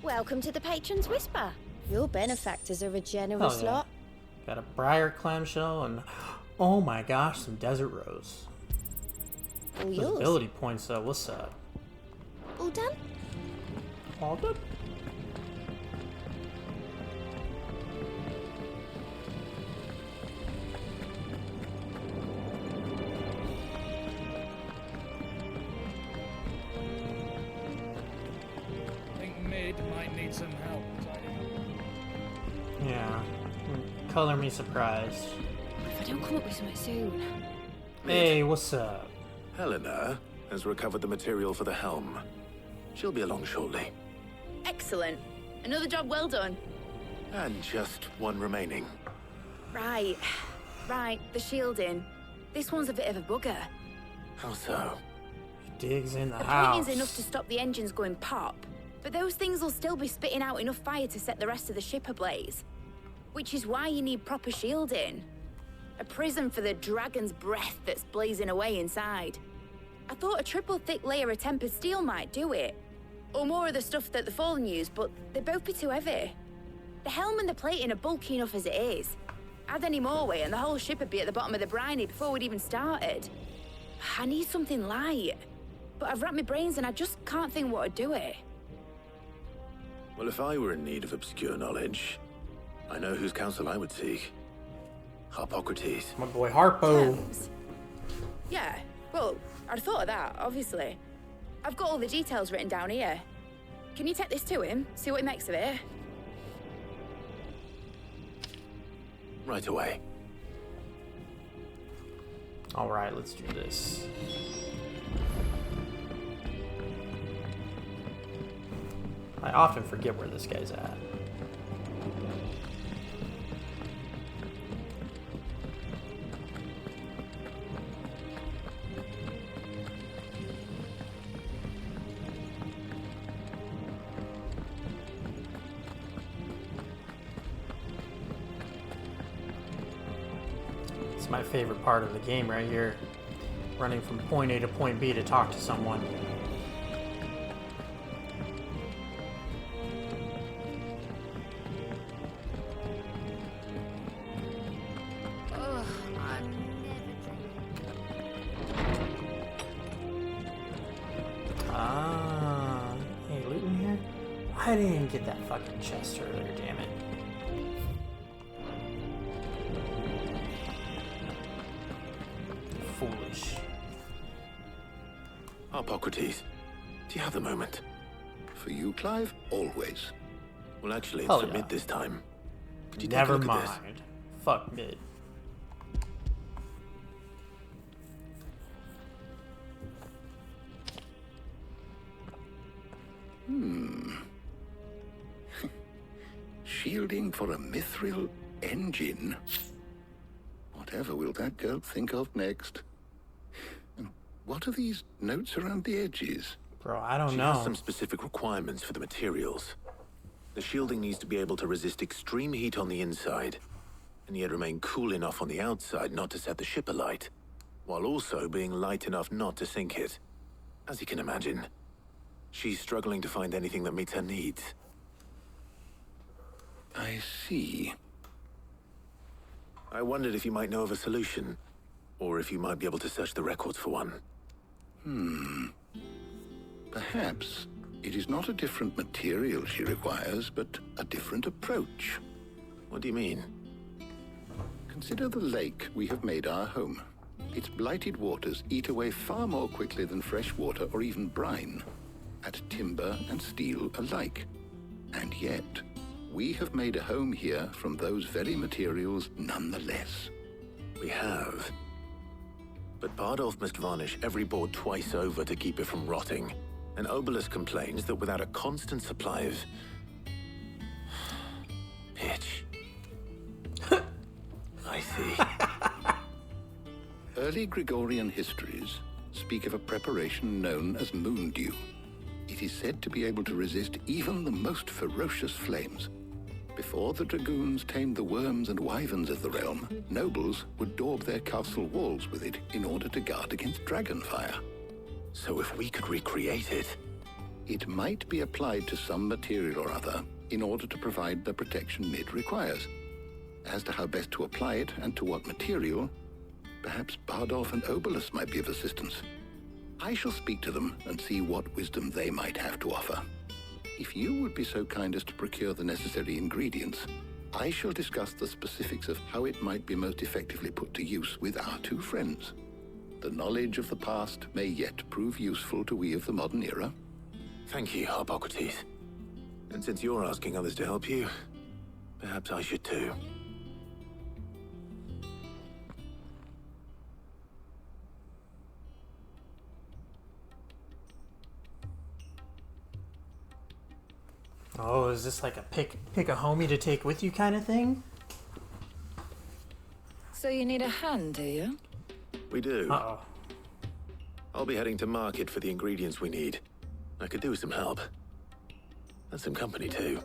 Welcome to the Patron's Whisper. Your benefactors are a generous Hell yeah. lot. Got a briar clamshell and, oh my gosh, some desert rose. All Those yours. ability points though, what's up? All done? All done? I think mid might need some help. Yeah. Color me surprised. If I don't come up with something soon. Hey, what's up? Helena has recovered the material for the helm. She'll be along shortly. Excellent. Another job well done. And just one remaining. Right. Right, the shielding. This one's a bit of a bugger. How so? He digs in the plating's house. enough to stop the engines going pop, but those things will still be spitting out enough fire to set the rest of the ship ablaze. Which is why you need proper shielding. A prison for the dragon's breath that's blazing away inside. I thought a triple thick layer of tempered steel might do it. Or more of the stuff that the Fallen use, but they'd both be too heavy. The helm and the plating are bulky enough as it is. Add any more weight and the whole ship would be at the bottom of the briny before we'd even started. I need something light. But I've racked my brains and I just can't think what would do it. Well, if I were in need of obscure knowledge, I know whose counsel I would seek. Harpocrates. My boy Harpo. Terms. Yeah, well, I'd thought of that, obviously. I've got all the details written down here. Can you take this to him, see what he makes of it? Right away. Alright, let's do this. I often forget where this guy's at. It's my favorite part of the game right here. Running from point A to point B to talk to someone. Ugh, I'm Ah, hey, loot in here? I didn't get that fucking chest earlier, damn it. Foolish. Harpocrates, do you have the moment? For you, Clive? Always. Well, actually, Hell it's for yeah. mid this time. Could you Never take a look at mind. Fuck mid. Shielding for a mithril engine. Whatever will that girl think of next? And what are these notes around the edges? Bro, I don't She know. has some specific requirements for the materials. The shielding needs to be able to resist extreme heat on the inside, and yet remain cool enough on the outside not to set the ship alight, while also being light enough not to sink it. As you can imagine, she's struggling to find anything that meets her needs. I see. I wondered if you might know of a solution, or if you might be able to search the records for one. Perhaps it is not a different material she requires, but a different approach. What do you mean? Consider the lake we have made our home. Its blighted waters eat away far more quickly than fresh water or even brine, at timber and steel alike. And yet, we have made a home here from those very materials nonetheless. We have. But Bardolph must varnish every board twice over to keep it from rotting. And Obelus complains that without a constant supply of... pitch. I see. Early Gregorian histories speak of a preparation known as moon dew. It is said to be able to resist even the most ferocious flames. Before the dragoons tamed the worms and wyverns of the realm, nobles would daub their castle walls with it in order to guard against dragon fire. So if we could recreate it... It might be applied to some material or other in order to provide the protection Mid requires. As to how best to apply it and to what material, perhaps Bardolph and Obelus might be of assistance. I shall speak to them and see what wisdom they might have to offer. If you would be so kind as to procure the necessary ingredients, I shall discuss the specifics of how it might be most effectively put to use with our two friends. The knowledge of the past may yet prove useful to we of the modern era. Thank you, Hippocrates. And since you're asking others to help you, perhaps I should too. Oh, is this like a pick a homie to take with you kind of thing? So you need a hand, do you? We do. Uh-oh. I'll be heading to market for the ingredients we need. I could do with some help. And some company too.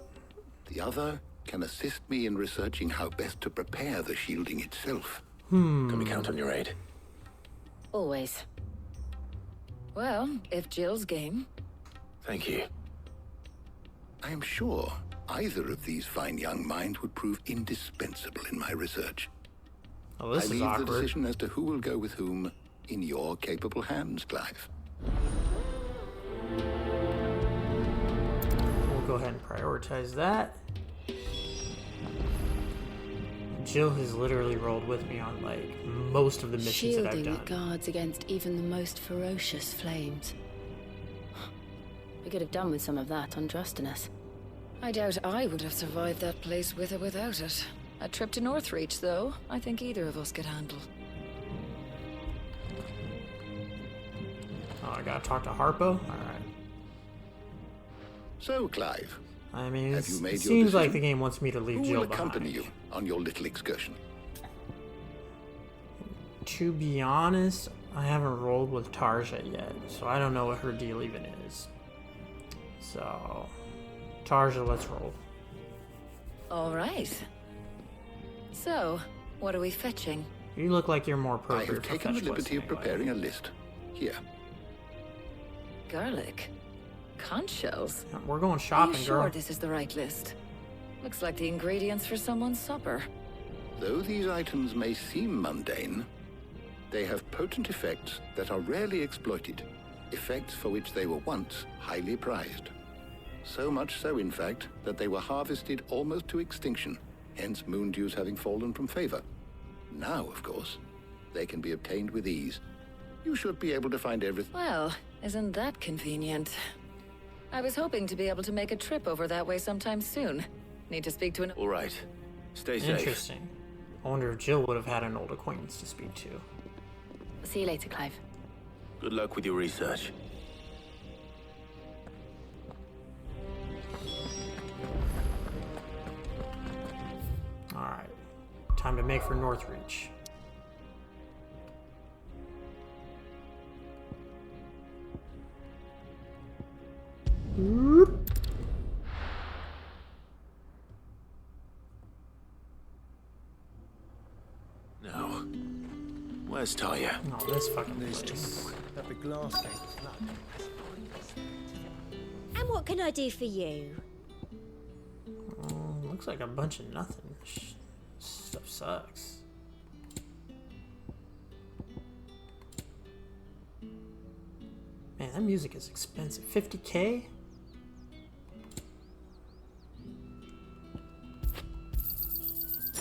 The other can assist me in researching how best to prepare the shielding itself. Can we count on your aid? Always. Well, if Jill's game. Thank you. I am sure either of these fine young minds would prove indispensable in my research. Oh, this I is leave awkward. the decision as to who will go with whom in your capable hands, Clive. We'll go ahead and prioritize that. Jill has literally rolled with me on like most of the missions that I've Shielding done. that guards against even the most ferocious flames. We could have done with some of that on Drustinus. I doubt I would have survived that place with or without it. A trip to Northreach, though, I think either of us could handle. Oh, I gotta talk to Harpo? Alright. So, Clive, I mean, have you made it your seems like decision? the game wants me to leave Who Jill will accompany behind. you on your little excursion? To be honest, I haven't rolled with Tarja yet, so I don't know what her deal even is. So, Tarja, let's roll. All right. So, what are we fetching? You look like you're more I appropriate have for taken the fetch liberty of questing anyway. preparing a list. Here. Garlic. Conch shells. We're going Are shopping, you sure girl. this is the right list? Looks like the ingredients for someone's supper. Though these items may seem mundane, they have potent effects that are rarely exploited, effects for which they were once highly prized. So much so, in fact, that they were harvested almost to extinction, hence moon dews having fallen from favor. Now, of course, they can be obtained with ease. You should be able to find everything. Well, isn't that convenient? I was hoping to be able to make a trip over that way sometime soon. Need to speak to an... All right. Stay safe. Interesting. I wonder if Jill would have had an old acquaintance to speak to. See you later, Clive. Good luck with your research. Alright. Time to make for Northreach. Now, where's Taya? Oh, this fucking place. That big glass thing. And what can I do for you? Looks like a bunch of nothing. Stuff sucks. Man, that music is expensive. 50K?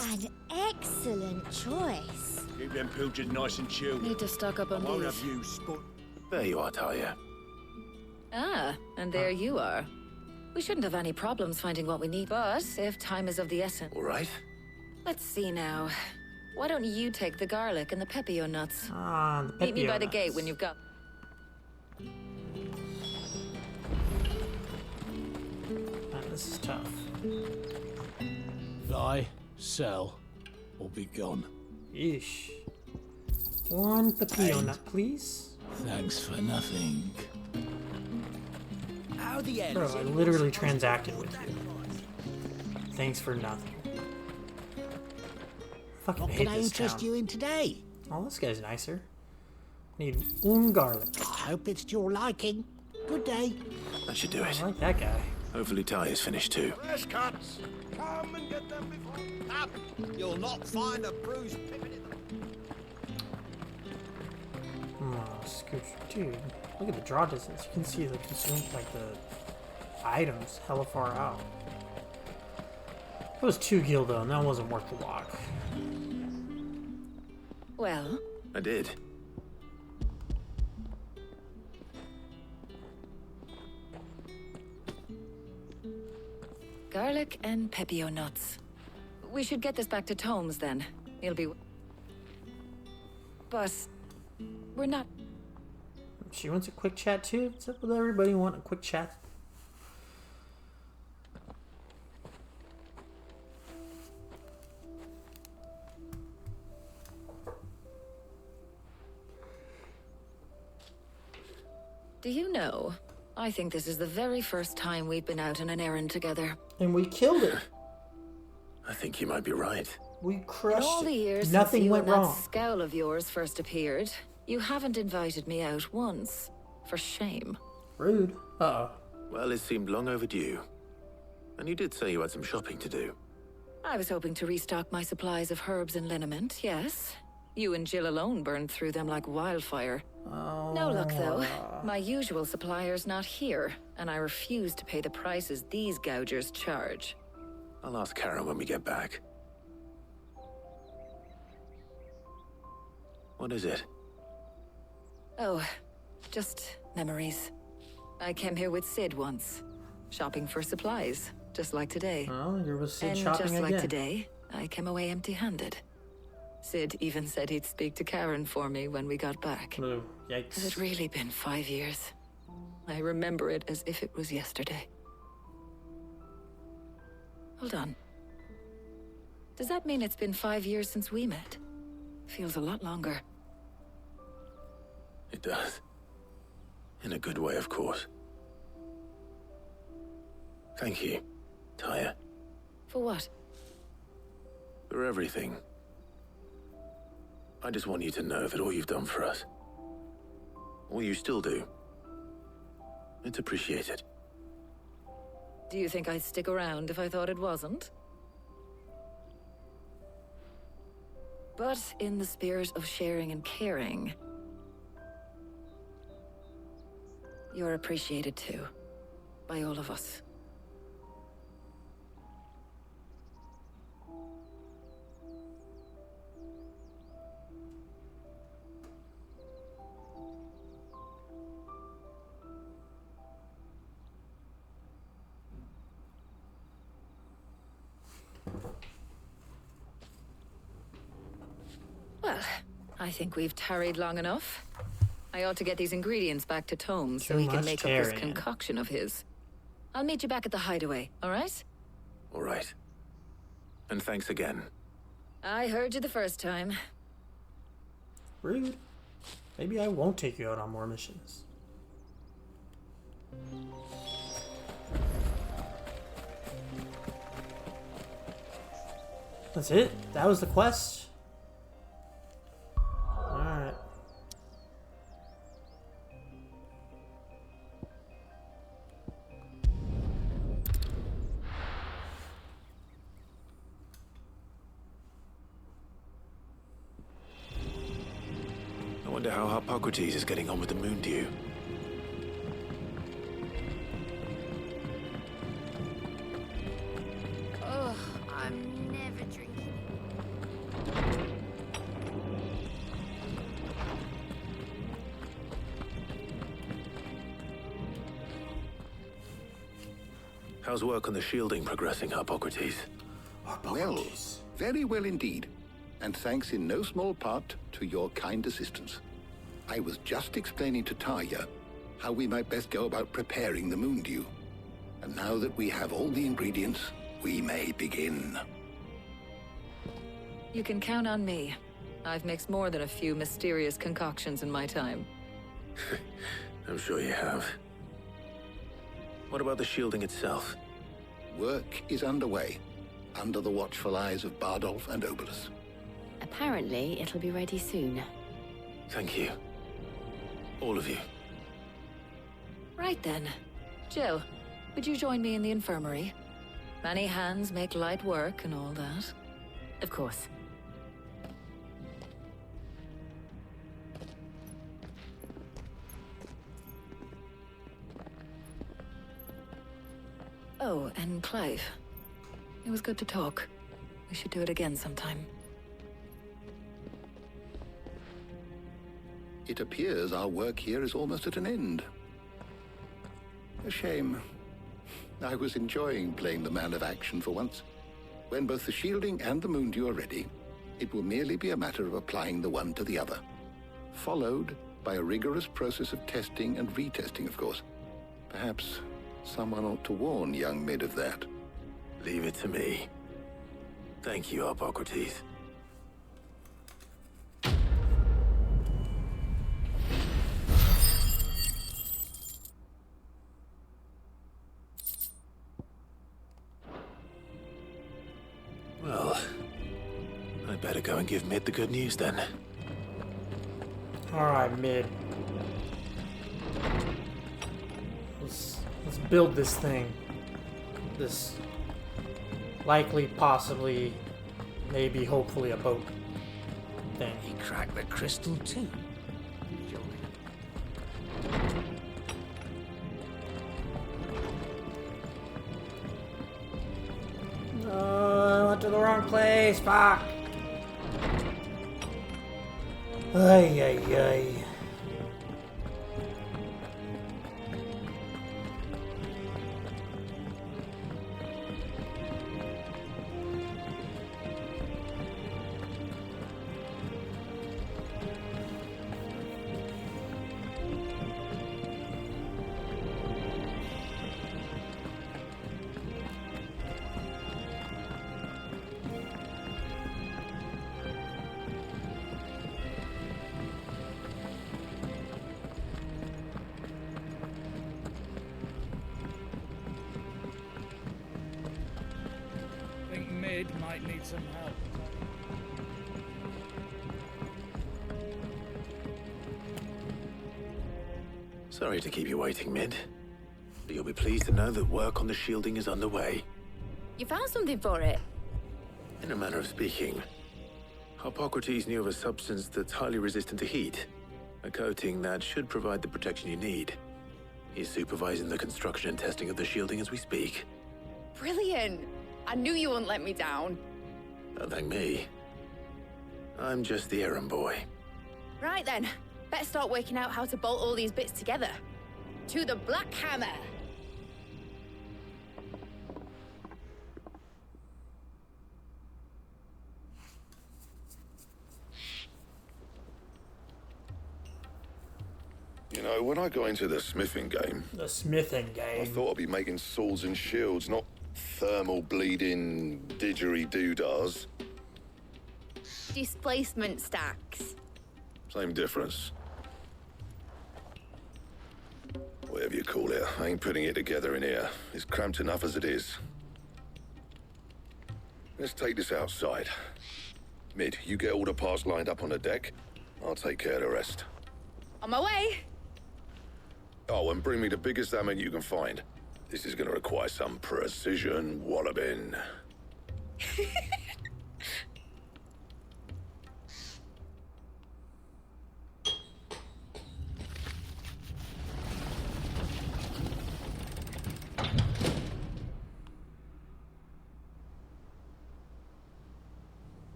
An excellent choice. Keep them pilchards nice and chilled. Need to stock up on I won't these. have you spot. There you are, Taya. Ah, and there you are. We shouldn't have any problems finding what we need, but if time is of the essence... All right. Let's see now. Why don't you take the garlic and the pepio nuts? Ah, the pepio Meet me by the nuts. gate when you've got... Man, this is tough. Buy, sell, or be gone. Yeesh. One pepio And- nut, please. Thanks for nothing. How the hell Bro, is I it literally possible transacted to with afford you. that Thanks for nothing. Fucking What hate can I this interest town. you in today? Oh, this guy's nicer. Need un garlic. I hope it's to your liking. Good day. That should do it. I like that guy. Hopefully Ty is finished too. Fresh cuts. Come and get them before... Up. You'll not find a bruised pippin in them. Oh, scooch. Dude, look at the draw distance. You can see the consume, like the items hella far out. It was 2 gil though, and that wasn't worth the walk. Well, I did. garlic and pepio nuts. We should get this back to Tomes then. He'll be... But... we're not... She wants a quick chat too? What's up with everybody wanting a quick chat? Do you know, I think this is the very first time we've been out on an errand together. And we killed it. I think you might be right. We In crushed all the years it. since Nothing you went and that wrong. scowl of yours first appeared, you haven't invited me out once. For shame. Rude. Uh-oh. Well, it seemed long overdue. And you did say you had some shopping to do. I was hoping to restock my supplies of herbs and liniment, yes. You and Jill alone burned through them like wildfire. Oh. No luck, though. My usual supplier's not here, and I refuse to pay the prices these gougers charge. I'll ask Karen when we get back. What is it? Oh, just memories. I came here with Sid once, shopping for supplies, just like today. Oh, you're with Sid And shopping just again. like today, I came away empty-handed. Sid even said he'd speak to Karen for me when we got back. Blue. Yikes. Has it really been 5 years? I remember it as if it was yesterday. Hold on. Does that mean it's been 5 years since we met? Feels a lot longer. It does. In a good way, of course. Thank you, Tyre, For what? for everything. I just want you to know that all you've done for us, all you still do, it's appreciated. Do you think I'd stick around if I thought it wasn't? But in the spirit of sharing and caring, you're appreciated too, by all of us. Well, I think we've tarried long enough. I ought to get these ingredients back to Tome so Too he can much make up this tarrying. concoction of his. I'll meet you back at the hideaway, all right? All right. And thanks again. I heard you the first time. Rude. Maybe I won't take you out on more missions. That's it? That was the quest? Alright. I wonder how Harpocrates is getting on with the moon dew. Ugh, I'm never drinking. How's work on the shielding progressing, Hippocrates? Well, very well indeed. And thanks in no small part to your kind assistance. I was just explaining to Tarja how we might best go about preparing the moon dew. And now that we have all the ingredients, we may begin. You can count on me. I've mixed more than a few mysterious concoctions in my time. I'm sure you have. What about the shielding itself? Work is underway, under the watchful eyes of Bardolph and Obolus. Apparently, it'll be ready soon. Thank you. All of you. Right then. Jill, would you join me in the infirmary? Many hands make light work and all that. Of course. Oh, and Clive. It was good to talk. We should do it again sometime. It appears our work here is almost at an end. A shame. I was enjoying playing the man of action for once. When both the shielding and the moon dew are ready, it will merely be a matter of applying the one to the other. Followed by a rigorous process of testing and retesting, of course. Perhaps someone ought to warn young Mid of that. Leave it to me. Thank you, Hippocrates. Well, I'd better go and give Mid the good news then. Alright, Mid. Let's build this thing. This likely, possibly, maybe, hopefully a boat thing. He cracked the crystal too. I went to the wrong place. Fuck. Ay, ay, ay. I think Mid might need some help. Sorry to keep you waiting, Mid. But you'll be pleased to know that work on the shielding is underway. You found something for it? In a manner of speaking, Hippocrates knew of a substance that's highly resistant to heat. A coating that should provide the protection you need. He's supervising the construction and testing of the shielding as we speak. Brilliant! I knew you wouldn't let me down. Don't thank me. I'm just the errand boy. Right then, better start working out how to bolt all these bits together. To the Black Hammer! You know, when I got into the smithing game... The smithing game? I thought I'd be making swords and shields, not thermal bleeding didgeridoo-dahs. Displacement stacks. Same difference. Whatever you call it, I ain't putting it together in here. It's cramped enough as it is. Let's take this outside. Mid, you get all the parts lined up on the deck. I'll take care of the rest. On my way! Oh, and bring me the biggest hammer you can find. This is gonna require some precision walloping.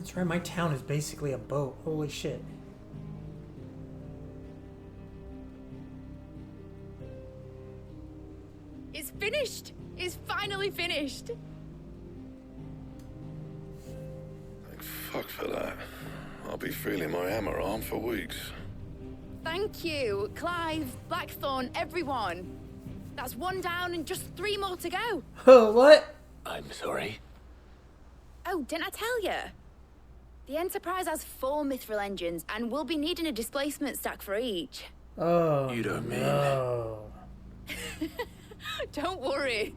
That's right, my town is basically a boat. Holy shit. It's finished! It's finally finished! Thank fuck for that. I'll be feeling my hammer arm for weeks. Thank you, Clive, Blackthorn, everyone. That's one down and just 3 more to go. Oh, what? I'm sorry. Oh, didn't I tell you? The Enterprise has 4 mithril engines, and we'll be needing a displacement stack for each. Oh, you don't mean... no. Don't worry.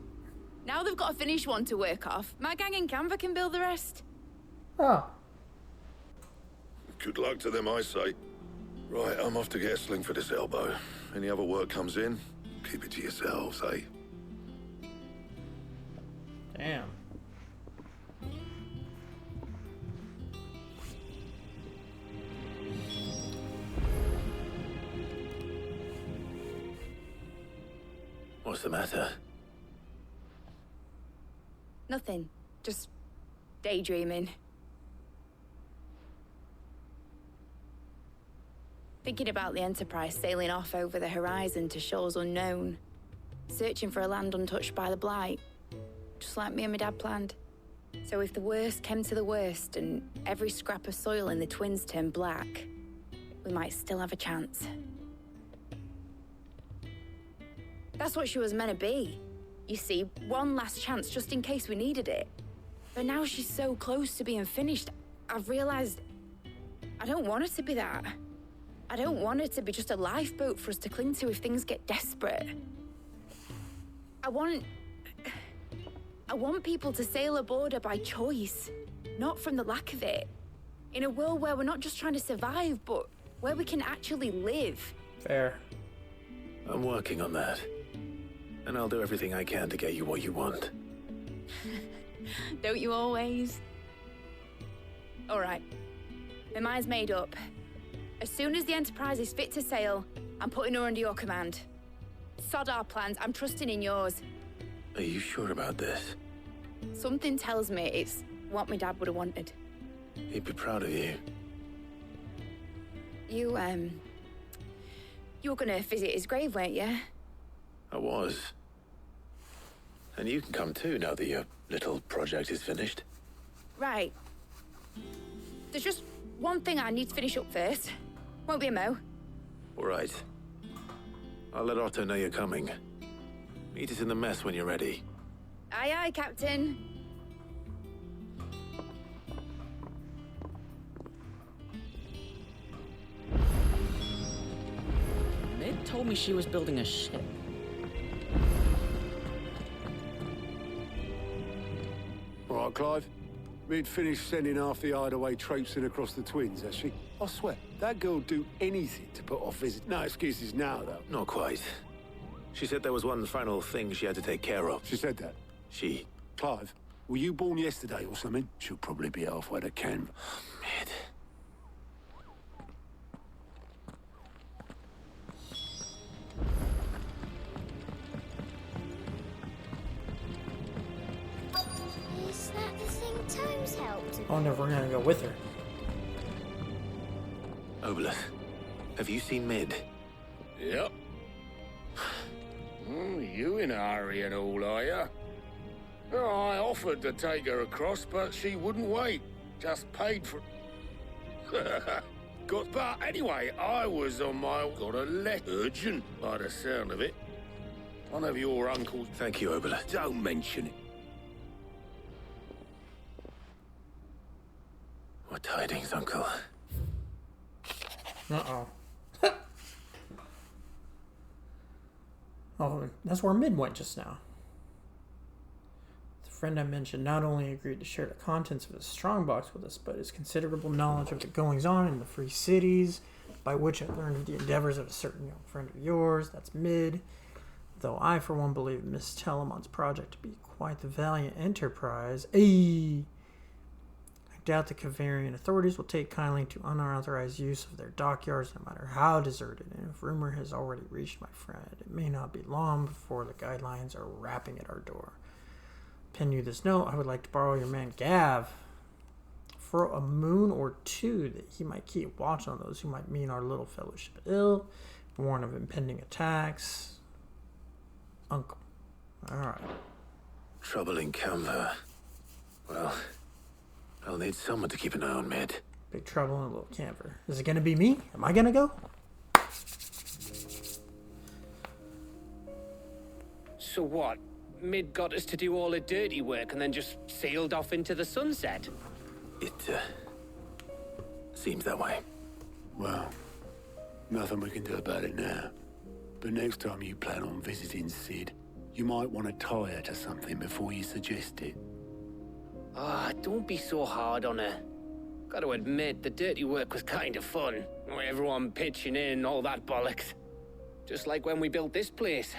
Now they've got a finished one to work off. My gang in Canva can build the rest. Oh. Good luck to them, I say. Right, I'm off to get a sling for this elbow. Any other work comes in, keep it to yourselves, eh? Damn. What's the matter? Nothing. Just daydreaming. Thinking about the Enterprise sailing off over the horizon to shores unknown. Searching for a land untouched by the Blight. Just like me and my dad planned. So if the worst came to the worst and every scrap of soil in the Twins turned black, we might still have a chance. That's what she was meant to be. You see, one last chance just in case we needed it. But now she's so close to being finished, I've realized I don't want her to be that. I don't want her to be just a lifeboat for us to cling to if things get desperate. I want people to sail aboard her by choice, not from the lack of it. In a world where we're not just trying to survive, but where we can actually live. Fair. I'm working on that. And I'll do everything I can to get you what you want. Don't you always? All right. My mind's made up. As soon as the Enterprise is fit to sail, I'm putting her under your command. Sod our plans, I'm trusting in yours. Are you sure about this? Something tells me it's what my dad would have wanted. He'd be proud of you. You were gonna visit his grave, weren't you? I was. And you can come too now that your little project is finished. Right. There's just one thing I need to finish up first. Won't be a mo. All right. I'll let Otto know you're coming. Meet us in the mess when you're ready. Aye, aye, Captain. Mid told me she was building a ship. All right, Clive. We'd finished sending half the hideaway traipsing across the Twins, has she? I swear, that girl'd do anything to put off visit. No excuses now, though. Not quite. She said there was one final thing she had to take care of. She said that? She. Clive, were you born yesterday or something? She'll probably be halfway to Canva. Mid. Is that the thing Tomes helped? Oh, no, we're gonna go with her. Obolus, have you seen Mid? Yep. You in a hurry and all, are ya? Oh, I offered to take her across, but she wouldn't wait. Just paid for... But anyway, I was on my... Got a letter. Urgent, by the sound of it. One of your uncles... Thank you, Obolus. Don't mention it. What tidings, Uncle? Uh-oh. Oh, that's where Mid went just now. The friend I mentioned not only agreed to share the contents of his strongbox with us, but his considerable knowledge of the goings-on in the free cities, by which I learned of the endeavors of a certain young friend of yours, that's Mid, though I, for one, believe Miss Telemon's project to be quite the valiant enterprise. I doubt the Kavarian authorities will take kindly to unauthorized use of their dockyards, no matter how deserted, and if rumor has already reached my friend, it may not be long before the guidelines are rapping at our door. Pin you this note, I would like to borrow your man Gav for a moon or two that he might keep watch on those who might mean our little fellowship ill, warn of impending attacks. Uncle. Alright. Trouble in Canva. Well, I'll need someone to keep an eye on Mid. Big trouble in a little camper. Is it gonna be me? Am I gonna go? So what? Mid got us to do all the dirty work and then just sailed off into the sunset? It, seems that way. Well, nothing we can do about it now. But next time you plan on visiting Sid, you might want to tie her to something before you suggest it. Ah, don't be so hard on her. Gotta admit, the dirty work was kind of fun. Everyone pitching in, all that bollocks. Just like when we built this place.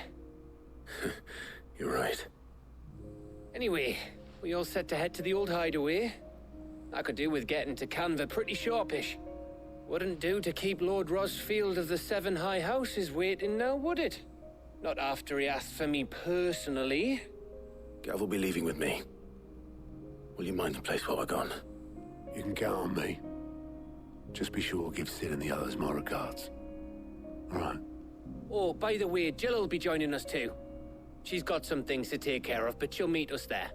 You're right. Anyway, we all set to head to the old hideaway. I could do with getting to Canva pretty sharpish. Wouldn't do to keep Lord Rosfield of the Seven High Houses waiting now, would it? Not after he asked for me personally. Gav will be leaving with me. Will you mind the place while we're gone? You can count on me. Just be sure to give Sid and the others my regards. All right. Oh, by the way, Jill will be joining us too. She's got some things to take care of, but she'll meet us there.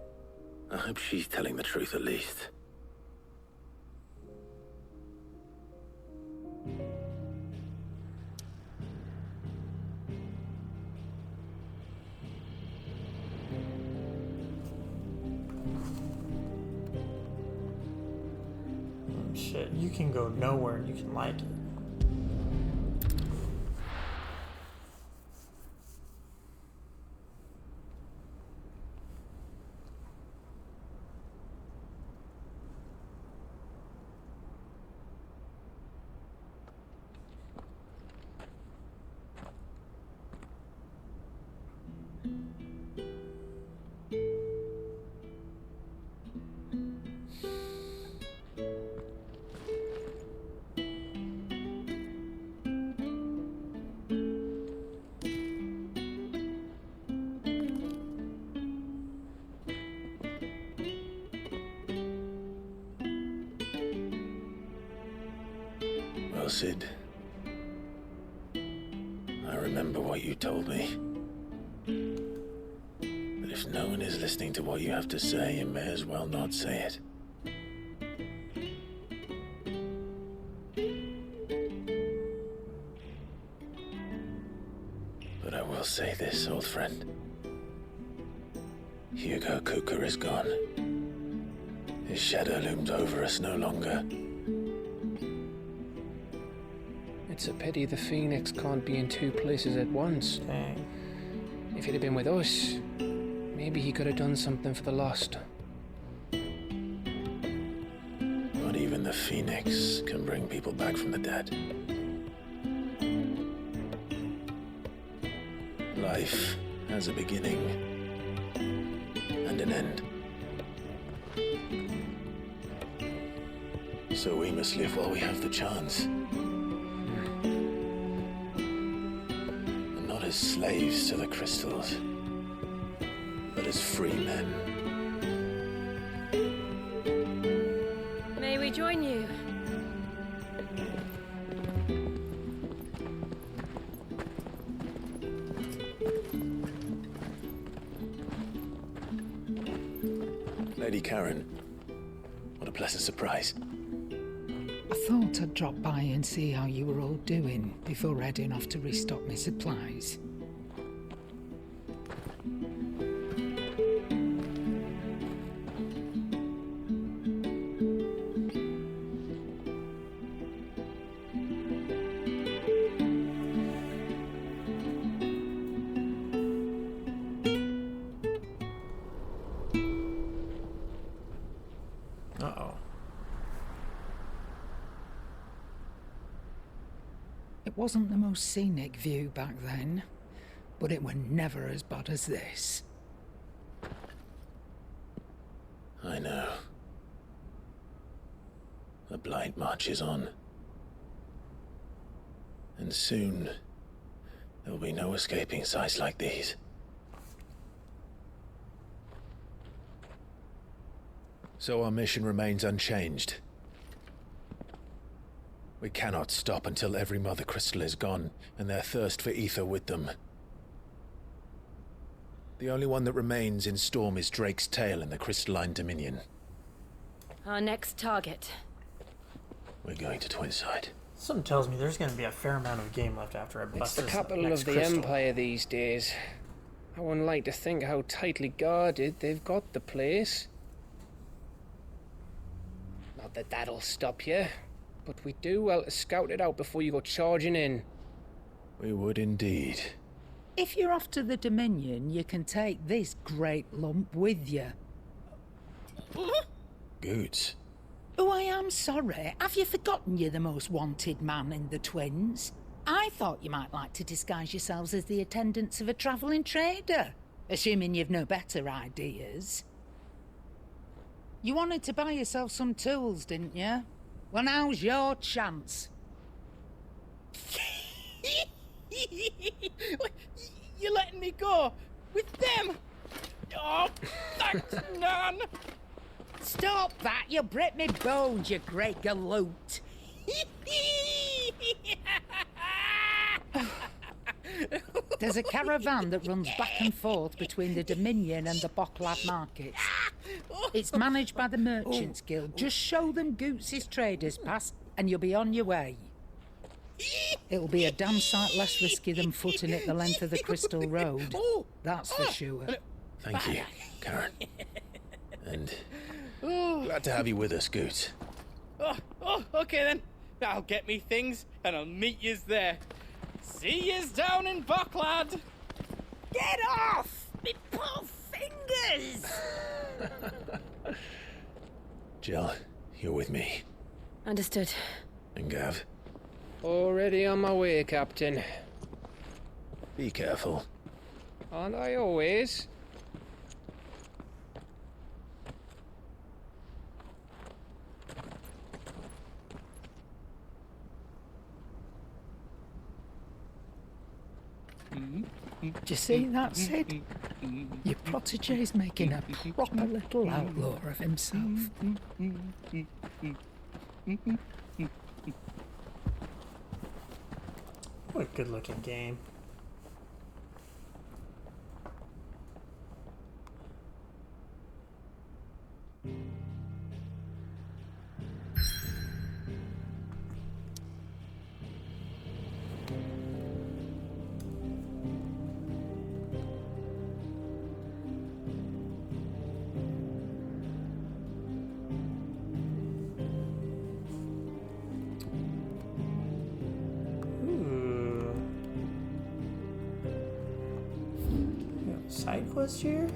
I hope she's telling the truth at least. Shit, you can go nowhere and you can like it. Well, Sid, I remember what you told me. But if no one is listening to what you have to say, you may as well not say it. But I will say this, old friend. Hugo Kuka is gone. His shadow looms over us no longer. It's a pity the Phoenix can't be in two places at once. Dang. If he'd have been with us, maybe he could have done something for the lost. Not even the Phoenix can bring people back from the dead. Life has a beginning and an end. So we must live while we have the chance. And not as slaves to the crystals, but as free men. May we join you? Lady Karen, what a pleasant surprise. I thought I'd drop by and see how you were all doing before heading off to restock my supplies. Uh-oh. It wasn't the most scenic view back then, but it were never as bad as this. I know. The Blight marches on. And soon, there will be no escaping sights like these. So our mission remains unchanged. We cannot stop until every mother crystal is gone, and their thirst for ether with them. The only one that remains in Storm is Drake's tail in the crystalline dominion. Our next target. We're going to Twinside. Something tells me there's going to be a fair amount of game left after I It's bust the this capital next of the crystal. Empire these days. I wouldn't like to think how tightly guarded they've got the place. Not that that'll stop you, but we do well to scout it out before you go charging in. We would indeed. If you're off to the Dominion, you can take this great lump with you. Goods. Oh, I am sorry. Have you forgotten you're the most wanted man in the Twins? I thought you might like to disguise yourselves as the attendants of a travelling trader, assuming you've no better ideas. You wanted to buy yourself some tools, didn't you? Well, now's your chance. You're letting me go with them? Oh, thanks, Nan. Stop that! You'll break me bones, you great galoot. There's a caravan that runs back and forth between the Dominion and the Bocklad markets. It's managed by the Merchants Guild. Just show them Goots' traders pass and you'll be on your way. It'll be a damn sight less risky than footing it the length of the Crystal Road. That's for sure. Thank you, Karen. And glad to have you with us, Goots. Okay then. I'll get me things and I'll meet yous there. See yous down in Bocklad. Get off! Me poor fingers! Jill, you're with me. Understood. And Gav. Already on my way, Captain. Be careful. Aren't I always? Do you see that, Sid? Your protege's making a proper little outlaw of himself. What a good-looking game. Side quest here?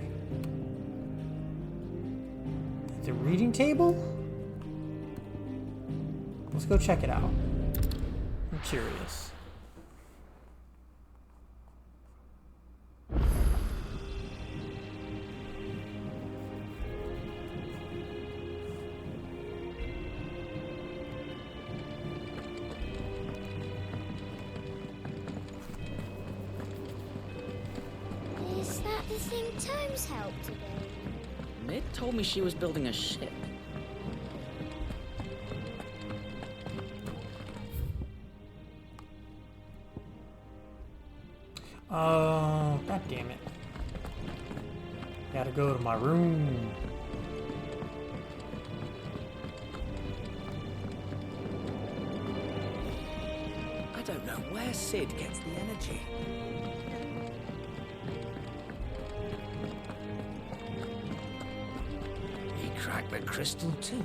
The reading table? Let's go check it out. I'm curious. Is that the thing Tomes helped to build? Mid told me she was building a ship. Oh, god damn it. Gotta go to my room. I don't know where Sid gets the energy. He cracked the crystal too.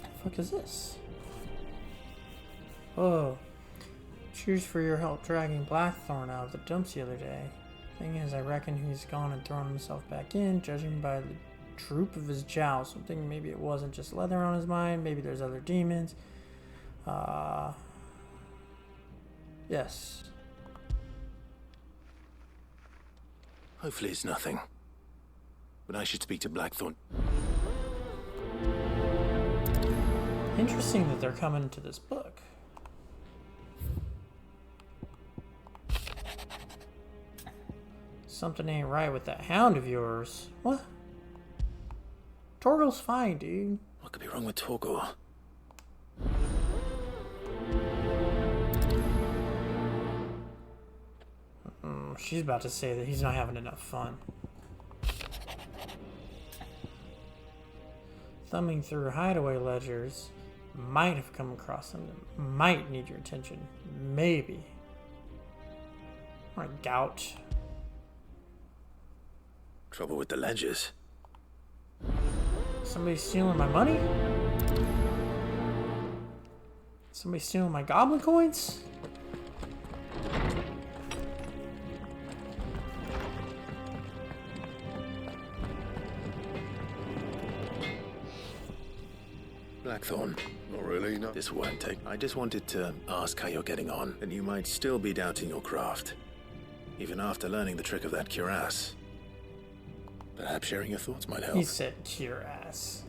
The fuck is this? Oh. Cheers for your help dragging Blackthorn out of the dumps the other day. Thing is, I reckon he's gone and thrown himself back in, judging by the droop of his jowls. So I'm thinking maybe it wasn't just leather on his mind, maybe there's other demons. Yes. Hopefully it's nothing. But I should speak to Blackthorn. Interesting that they're coming to this book. Something ain't right with that hound of yours. What? Torgal's fine, dude. What could be wrong with Torgal? She's about to say that he's not having enough fun. Thumbing through hideaway ledgers. Might have come across something. Might need your attention. Maybe. Or gout. Trouble with the ledgers. Somebody stealing my money? Somebody stealing my goblin coins? Blackthorn. Not really, no. This won't take. I just wanted to ask how you're getting on, and you might still be doubting your craft, even after learning the trick of that cuirass. Perhaps sharing your thoughts might help. He said cuirass.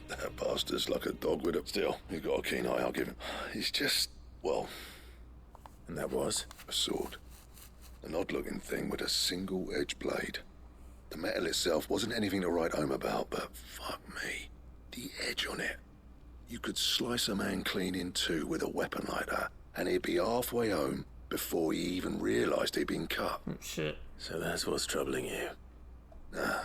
That bastard's like a dog with a... Still, he's got a keen eye, I'll give him. He's just, well... And that was? A sword. An odd-looking thing with a single-edged blade. The metal itself wasn't anything to write home about, but fuck me. The edge on it. You could slice a man clean in two with a weapon like that, and he'd be halfway home before he even realised he'd been cut. Oh, shit. So that's what's troubling you? No.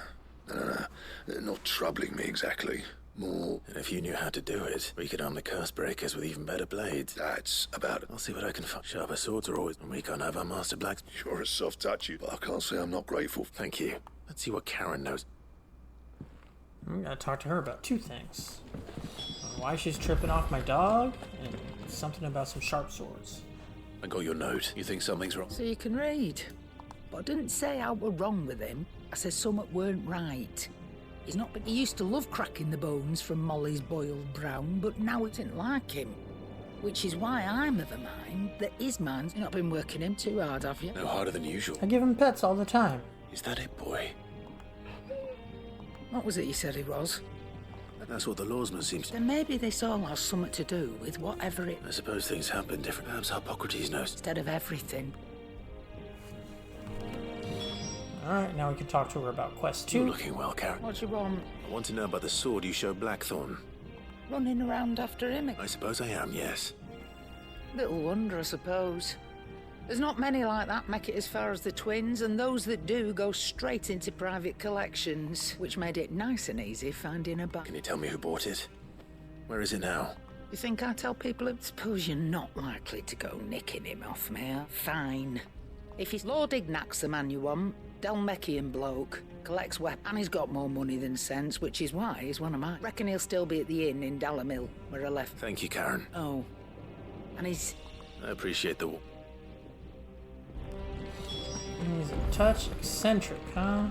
Not troubling me exactly. More... And if you knew how to do it, we could arm the curse breakers with even better blades. That's about it. I'll see what I can find. Sharper swords are always... And we can't have our master blacks. You're a soft touch, you, but I can't say I'm not grateful. Thank you. Let's see what Karen knows. I'm gonna talk to her about two things. Why she's tripping off my dog, and something about some sharp swords. I got your note. You think something's wrong? So you can read. But I didn't say I were wrong with him. I said something weren't right. He's not been... He used to love cracking the bones from Molly's boiled brown, but now it didn't like him. Which is why I'm of a mind that his mind's not been working him too hard, have you? No harder than usual. I give him pets all the time. Is that it, boy? What was it you said he was? That's what the lawsman seems... Then maybe this all has something to do with whatever it... I suppose things happen different. Perhaps Hippocrates knows. Instead of everything. Alright, now we can talk to her about Quest 2. You're looking well, Karen. What do you want? I want to know about the sword you showed Blackthorn. Running around after him? I suppose I am, yes. Little wonder, I suppose. There's not many like that make it as far as the twins, and those that do go straight into private collections, which made it nice and easy finding a Can you tell me who bought it? Where is it now? You think I tell people? I suppose you're not likely to go nicking him off me. Fine. If he's Lord Ignac's the man you want, Dalmekian bloke, collects weapons, and he's got more money than sense, which is why he's one of mine. Reckon he'll still be at the inn in Dalamil, where I left. Thank you, Karen. Oh. And he's... I appreciate the... He's a touch eccentric, huh?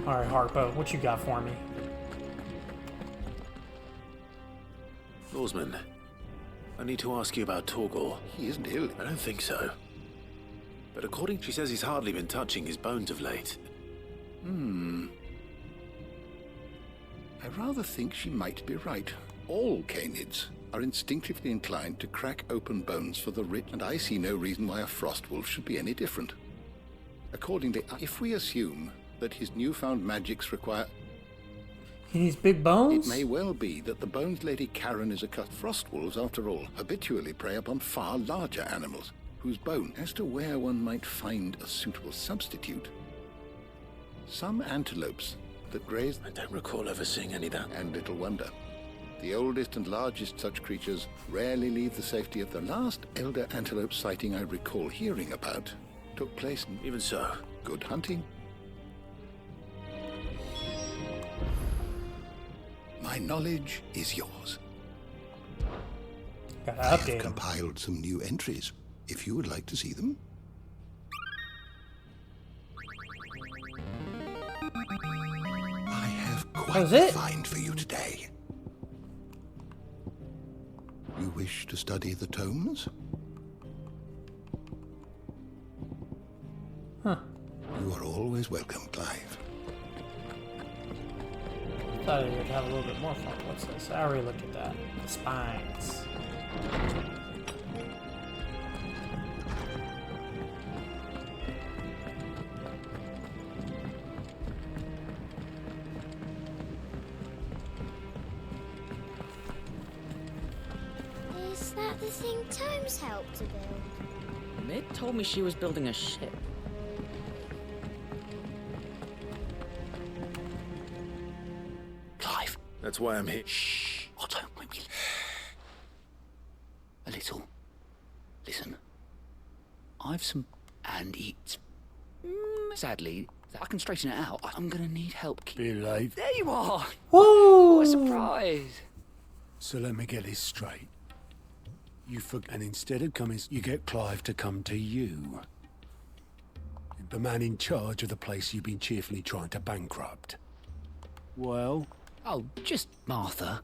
Alright, Harpo, what you got for me? Lawsman, I need to ask you about Torgal. He isn't ill. I don't think so. But according... She says he's hardly been touching his bones of late. I rather think she might be right. All canids are instinctively inclined to crack open bones for the rich, and I see no reason why a frostwolf should be any different. Accordingly, if we assume that his newfound magics require... He needs big bones? It may well be that the Bones Lady Karen is a cut. Frostwolves, after all, habitually prey upon far larger animals, whose bone... As to where one might find a suitable substitute, some antelopes that graze... I don't recall ever seeing any of that. And little wonder. The oldest and largest such creatures rarely leave the safety of the last elder antelope sighting I recall hearing about took place in... Even so. Good hunting. My knowledge is yours. I have compiled some new entries, if you would like to see them. I have quite a find for you today. You wish to study the tomes? Huh. You are always welcome, Clive. Thought you'd have a little bit more fun. What's this? I already looked at that. The spines. Is that the thing Tomes helped to build? Mid told me she was building a ship. Clive. That's why I'm here. Shh. Oh, don't make me... A little. Listen. I've some... And it's... sadly, I can straighten it out. I'm gonna need help. Be late. There you are! Woo! What a surprise! So let me get this straight. And instead of coming, you get Clive to come to you. The man in charge of the place you've been cheerfully trying to bankrupt. Well? Oh, just Martha.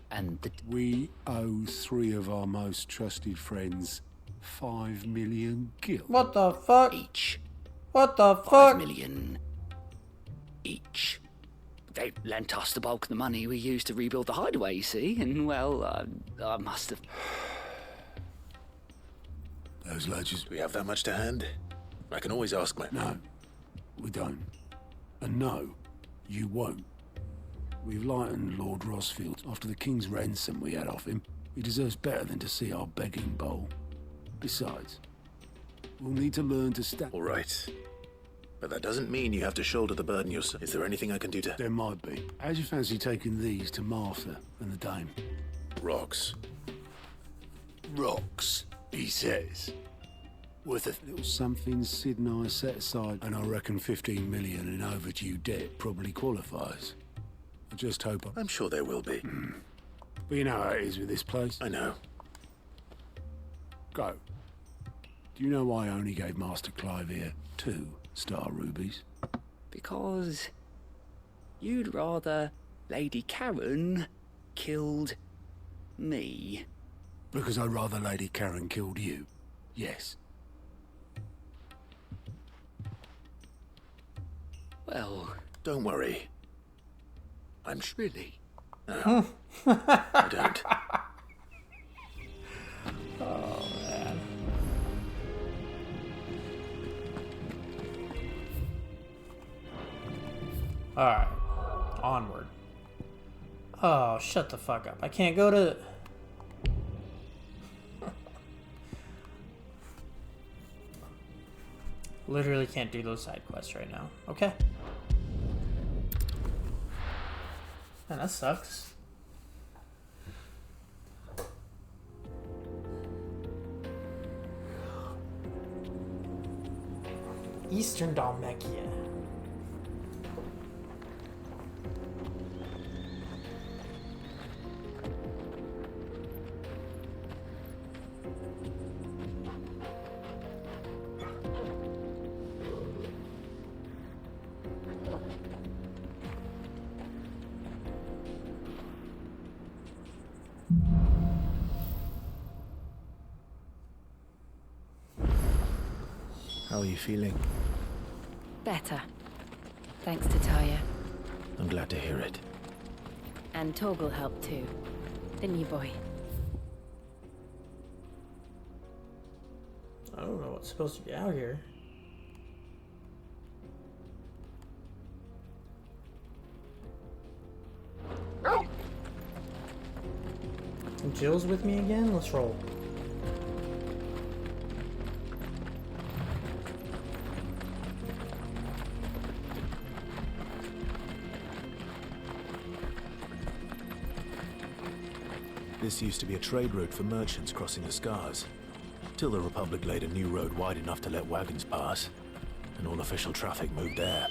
And we owe 3 of our most trusted friends 5 million gil. What the fuck? Each. What the fuck? 5 million each. They lent us the bulk of the money we used to rebuild the hideaway, you see, and, well, I must have... Those ledgers... Do we have that much to hand? I can always ask my... No, we don't. And no, you won't. We've lightened Lord Rosfield after the King's ransom we had off him. He deserves better than to see our begging bowl. Besides, we'll need to learn to stand... All right. But that doesn't mean you have to shoulder the burden yourself. Is there anything I can do to... There might be. How'd you fancy taking these to Martha and the Dame? Rocks. Rocks, he says. Worth a little something Sid and I set aside, and I reckon 15 million in overdue debt probably qualifies. I just hope... I'm sure there will be. But you know how it is with this place? I know. Go. Do you know why I only gave Master Clive here 2 star rubies? Because you'd rather Lady Karen killed me. Because I'd rather Lady Karen killed you. Yes. Well... Don't worry. I'm really... No. I don't. Oh, man. Alright. Onward. Oh, shut the fuck up. I can't go to... Literally can't do those side quests right now. Okay. Man, that sucks. Eastern Dalmekia. How are you feeling? Better. Thanks to Taya. I'm glad to hear it. And Torgal helped too. Didn't you, boy? I don't know what's supposed to be out here. And Jill's with me again? Let's roll. This used to be a trade route for merchants crossing the Scars, till the Republic laid a new road wide enough to let wagons pass, and all official traffic moved there.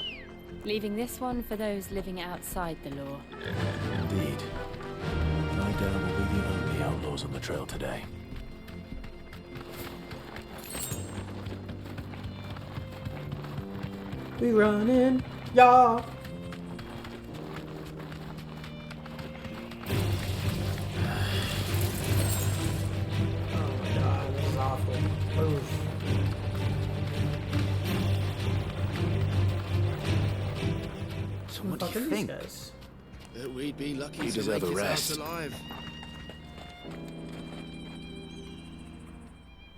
Leaving this one for those living outside the law. Indeed. I doubt we'll be the only outlaws on the trail today. We running, y'all. What do Fuck you are these think? guys? That we'd be lucky You to deserve make a it rest. out alive.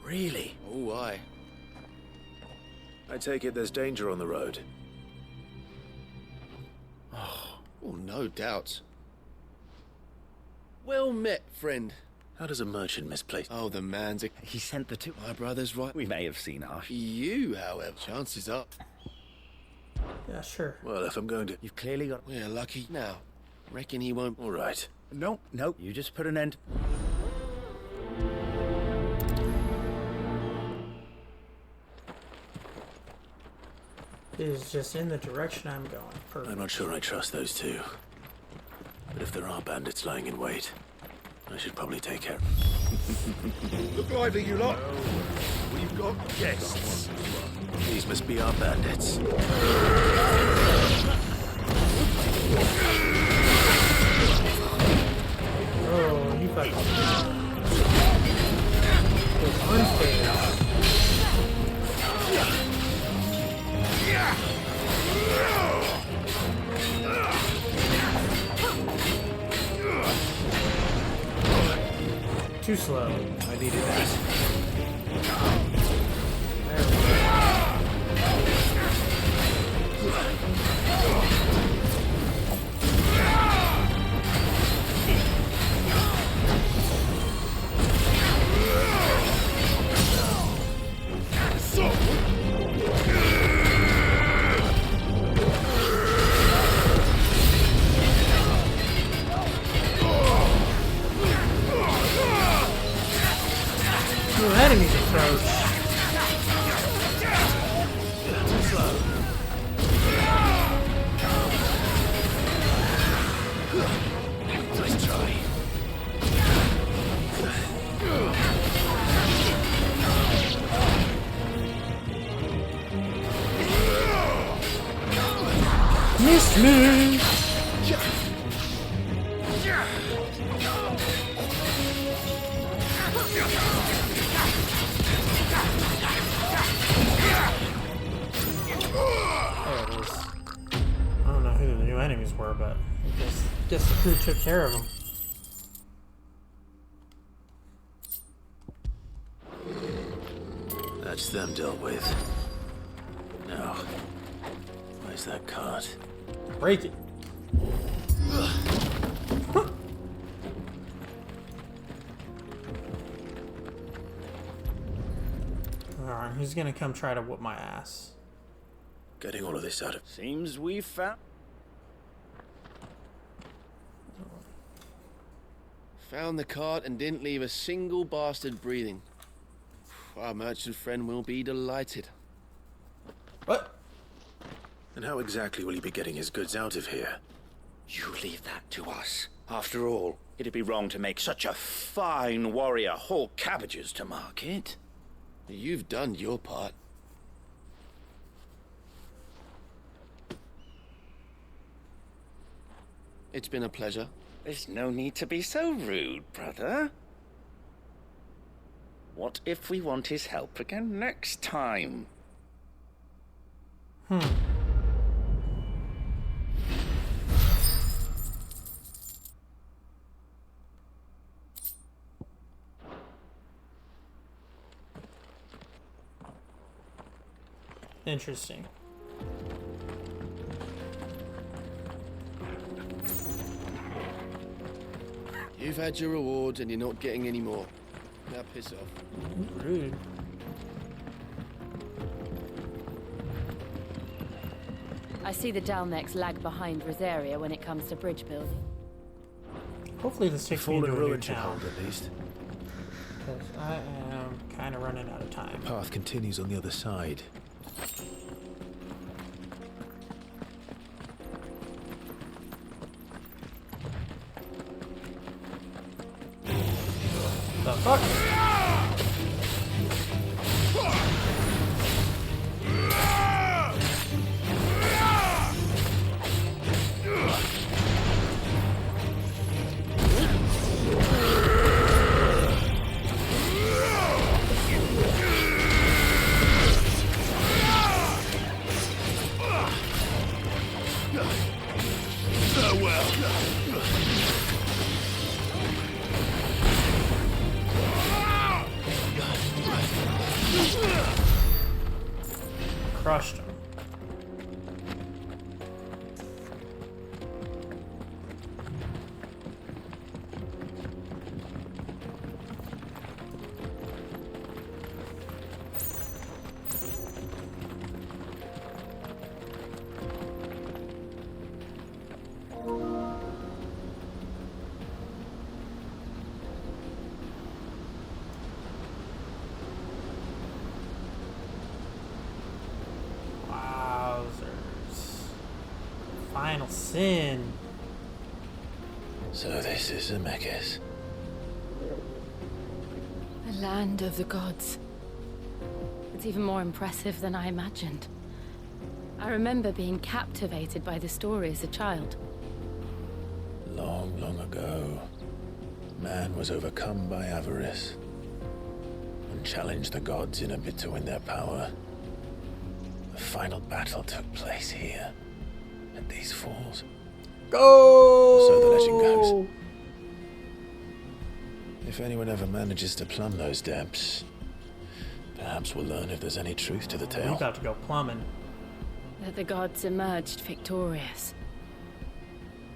Really? Oh, why? I take it there's danger on the road. Oh, no doubt. Well met, friend. How does a merchant misplace? Oh, the man's a... He sent the two. My brother's right. We may have seen our... You, however, chances are... Yeah, sure. Well, if I'm going to... You've clearly got... We're lucky now. Reckon he won't... All right. No, you just put an end... It is just in the direction I'm going. Perfect. I'm not sure I trust those two. But if there are bandits lying in wait, I should probably take care. Look lively, you lot. We've got guests. These must be our bandits. Oh, you fucking... It's unfair. Too slow. I needed that. New enemies approach. Nice try. Miss me. There it is. I don't know who the new enemies were, but I guess the crew took care of them. That's them dealt with. Now, where's that cart? Break it. Alright, who's gonna come try to whoop my ass? Getting all of this out of... Seems we've found... Found the cart and didn't leave a single bastard breathing. Our merchant friend will be delighted. What? And how exactly will he be getting his goods out of here? You leave that to us. After all, it'd be wrong to make such a fine warrior haul cabbages to market. You've done your part. It's been a pleasure. There's no need to be so rude, brother. What if we want his help again next time? Interesting. You've had your rewards and you're not getting any more. Now piss off. Rude. I see the Dalnecs lag behind Rosaria when it comes to bridge building. Hopefully this takes me Fallen to a new ruin should town. hold at least. Because I am kind of running out of time. The path continues on the other side. The fuck? Crushed him. Final sin. So this is Zemeckis. The land of the gods. It's even more impressive than I imagined. I remember being captivated by the story as a child. Long, long ago, man was overcome by avarice and challenged the gods in a bid to win their power. The final battle took place here, at these falls. Go! So the legend goes. If anyone ever manages to plumb those depths, perhaps we'll learn if there's any truth to the tale. We're about to go plumbing. That the gods emerged victorious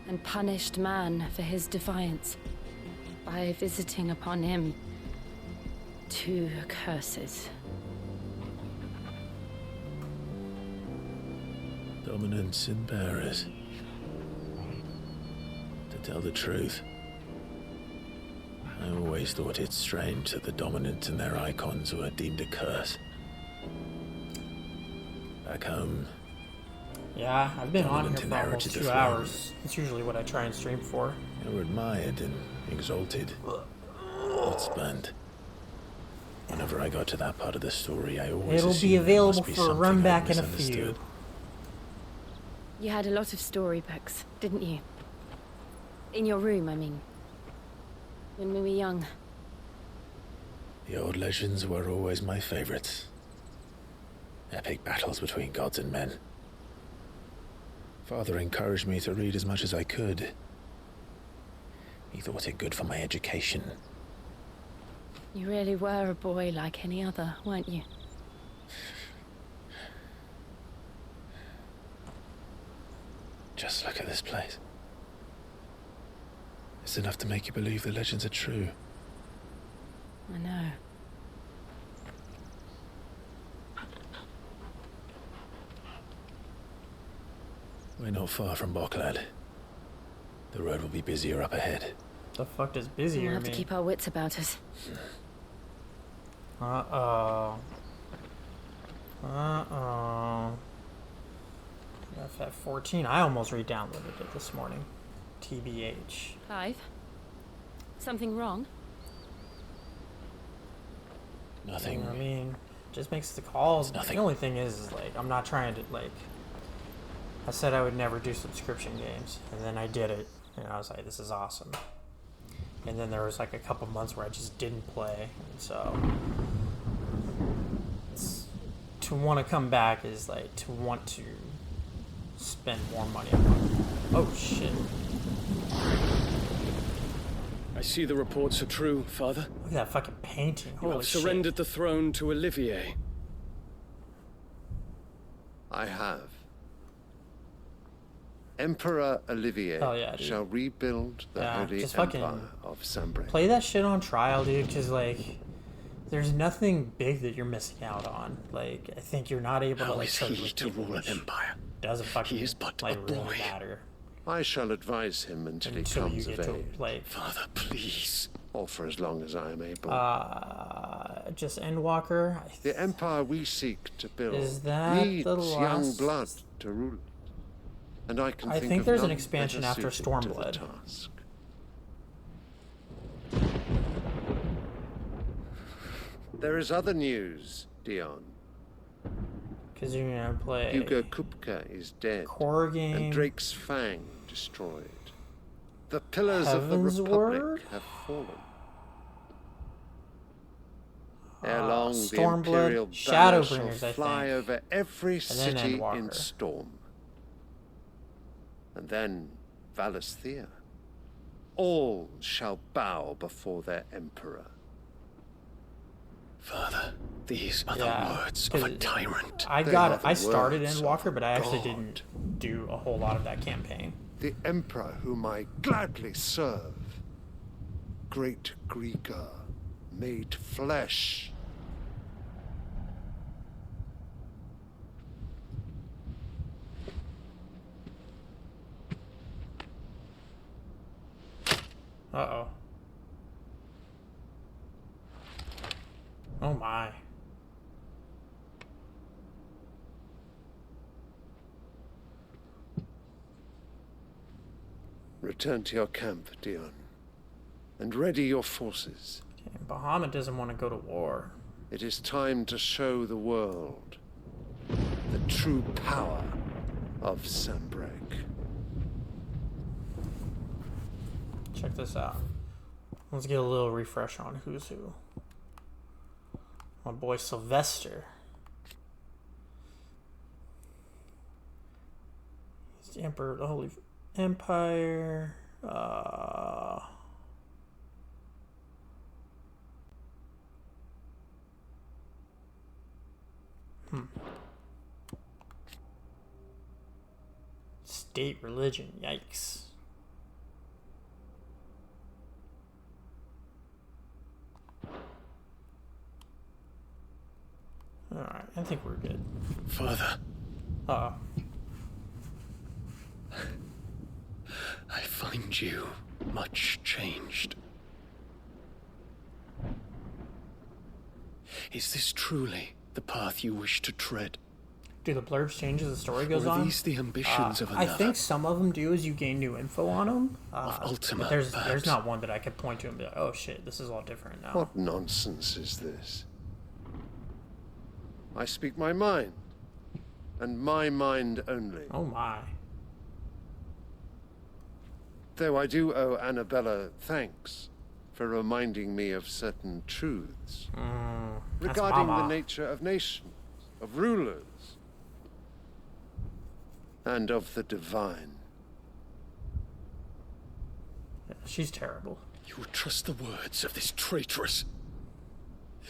and punished man for his defiance by visiting upon him 2 curses. Dominance and bearers. To tell the truth, I always thought it strange that the dominant and their icons were deemed a curse. Back home, yeah, I've been on here dominant for almost inherited the 2 throne. hours. That's usually what I try and stream for. They were admired and exalted, but spurned. Whenever I got to that part of the story, I always It'll assumed be there available must be for a something run I'd back in a misunderstood. few. You had a lot of storybooks, didn't you? In your room, I mean. When we were young. The old legends were always my favorites. Epic battles between gods and men. Father encouraged me to read as much as I could. He thought it good for my education. You really were a boy like any other, weren't you? Just look at this place. It's enough to make you believe the legends are true. I know. We're not far from Boklad. The road will be busier up ahead. The fuck does We'll busier have to mean? keep our wits about us. Uh-oh. Uh-oh. FF14. I almost re-downloaded it this morning. TBH. Clive? Something wrong? Nothing. I mean, just makes the calls. Nothing. The only thing is like, I'm not trying to, like... I said I would never do subscription games, and then I did it, and I was like, this is awesome. And then there was like a couple months where I just didn't play, and so... to want to come back is like, to want to spend more money on it. Oh, shit. I see the reports are true, Father. Look at that fucking painting. You Holy have shit. surrendered the throne to Olivier. I have. Emperor Olivier Oh, yeah, dude. shall rebuild the Yeah, Holy just Empire fucking of Sambre. Play that shit on trial, dude, because, like, there's nothing big that you're missing out on. Like, I think you're not able to, How like, is search he with to people, rule an which empire? doesn't fucking, He is but like, a really boy. matter. I shall advise him until he Until you comes get of to, age. like... Father, please. Or for as long as I am able. Just Endwalker. The empire we seek to build Is that needs the young last- blood to rule it. And I can I think think of there's an none expansion better after suited to the Stormblood. task. There is other news, Dion. Because you're going to play... Hugo Kupka is dead. Core game. And Drake's Fang destroyed. The pillars of the Heaven's Republic Word? have fallen. Ere long, the Stormblood, Imperial banner Shadowbringers, shall I fly think. over every And then city in Endwalker. Storm. And then Valisthea. All shall bow before their emperor. Father, these are the words of a tyrant. I started Endwalker, but I actually didn't do a whole lot of that campaign. The emperor whom I gladly serve. Great Greeker, made flesh. Uh-oh. Oh my. Return to your camp, Dion, and ready your forces. Okay, Bahumut doesn't want to go to war. It is time to show the world the true power of Sanbreque. Check this out. Let's get a little refresh on who's who. My boy Sylvester. He's the Emperor of the Holy Empire. State religion. Yikes. Alright, I think we're good. Father. Uh-oh. I find you much changed. Is this truly the path you wish to tread? Do the blurbs change as the story goes on? Or are these the ambitions of I another? think some of them do as you gain new info on them. Of Ultima, but there's perhaps. not one that I could point to and be like, oh shit, this is all different now. What nonsense is this? I speak my mind, and my mind only. Oh my. Though I do owe Annabella thanks for reminding me of certain truths regarding the nature of nations, of rulers, and of the divine. Yeah, she's terrible. You would trust the words of this traitress.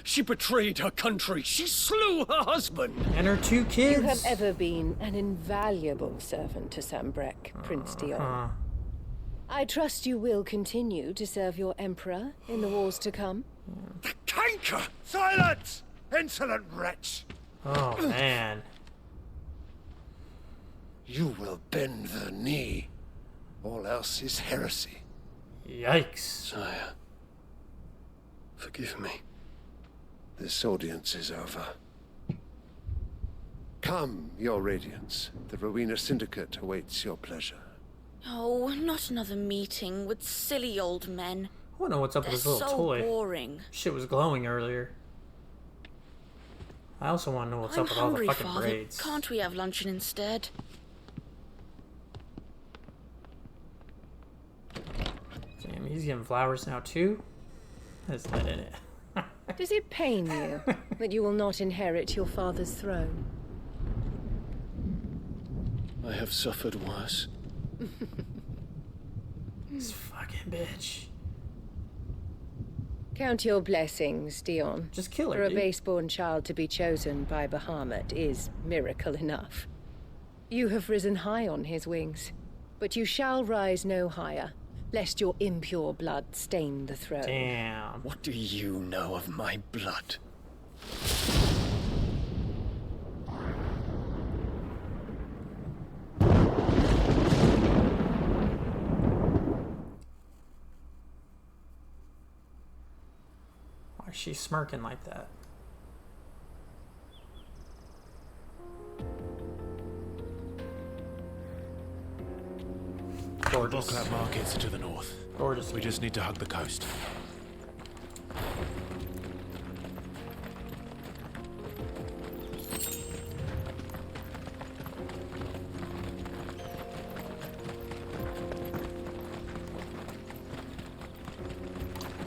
She betrayed her country. She slew her husband. And her 2 kids. You have ever been an invaluable servant to Sanbreque, Prince Dion. I trust you will continue to serve your emperor in the wars to come. The canker! Silence! Insolent wretch! Oh, man. You will bend the knee. All else is heresy. Yikes. Sire, forgive me. This audience is over. Come, your radiance. The Rowena Syndicate awaits your pleasure. Oh, not another meeting with silly old men. I want to know what's up with this little so toy. Boring. Shit was glowing earlier. I also want to know what's I'm up with all the hungry, fucking Father. braids. Can't we have luncheon instead? Damn, he's getting flowers now too? There's that in it. Does it pain you that you will not inherit your father's throne? I have suffered worse. This fucking bitch. Count your blessings, Dion. Just kill her, For a dude. base-born child to be chosen by Bahumut is miracle enough. You have risen high on his wings, but you shall rise no higher, lest your impure blood stain the throne. Damn. What do you know of my blood? Why is she smirking like that? Gorgeous. The Boklab markets are to the north. Gorgeous. We just need to hug the coast.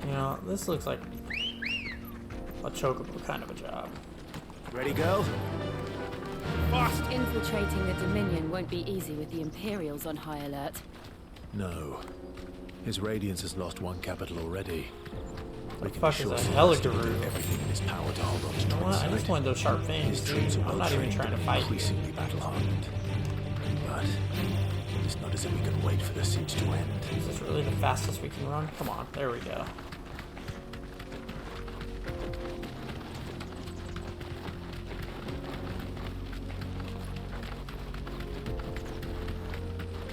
You know, this looks like a chocobo kind of a job. Ready, girl? Infiltrating the Dominion won't be easy with the Imperials on high alert. No. His Radiance has lost one capital already. We can Fuck is assure that Celeste Heligaroo? with everything in his power to hold on to You know what? I Twin just wanted those sharp fangs, His troops dude. are I'm well not even trained trying to and fight you. increasingly battle-hardened. But it's not as if we can wait for the siege to end. Is this really the fastest we can run? Come on, there we go.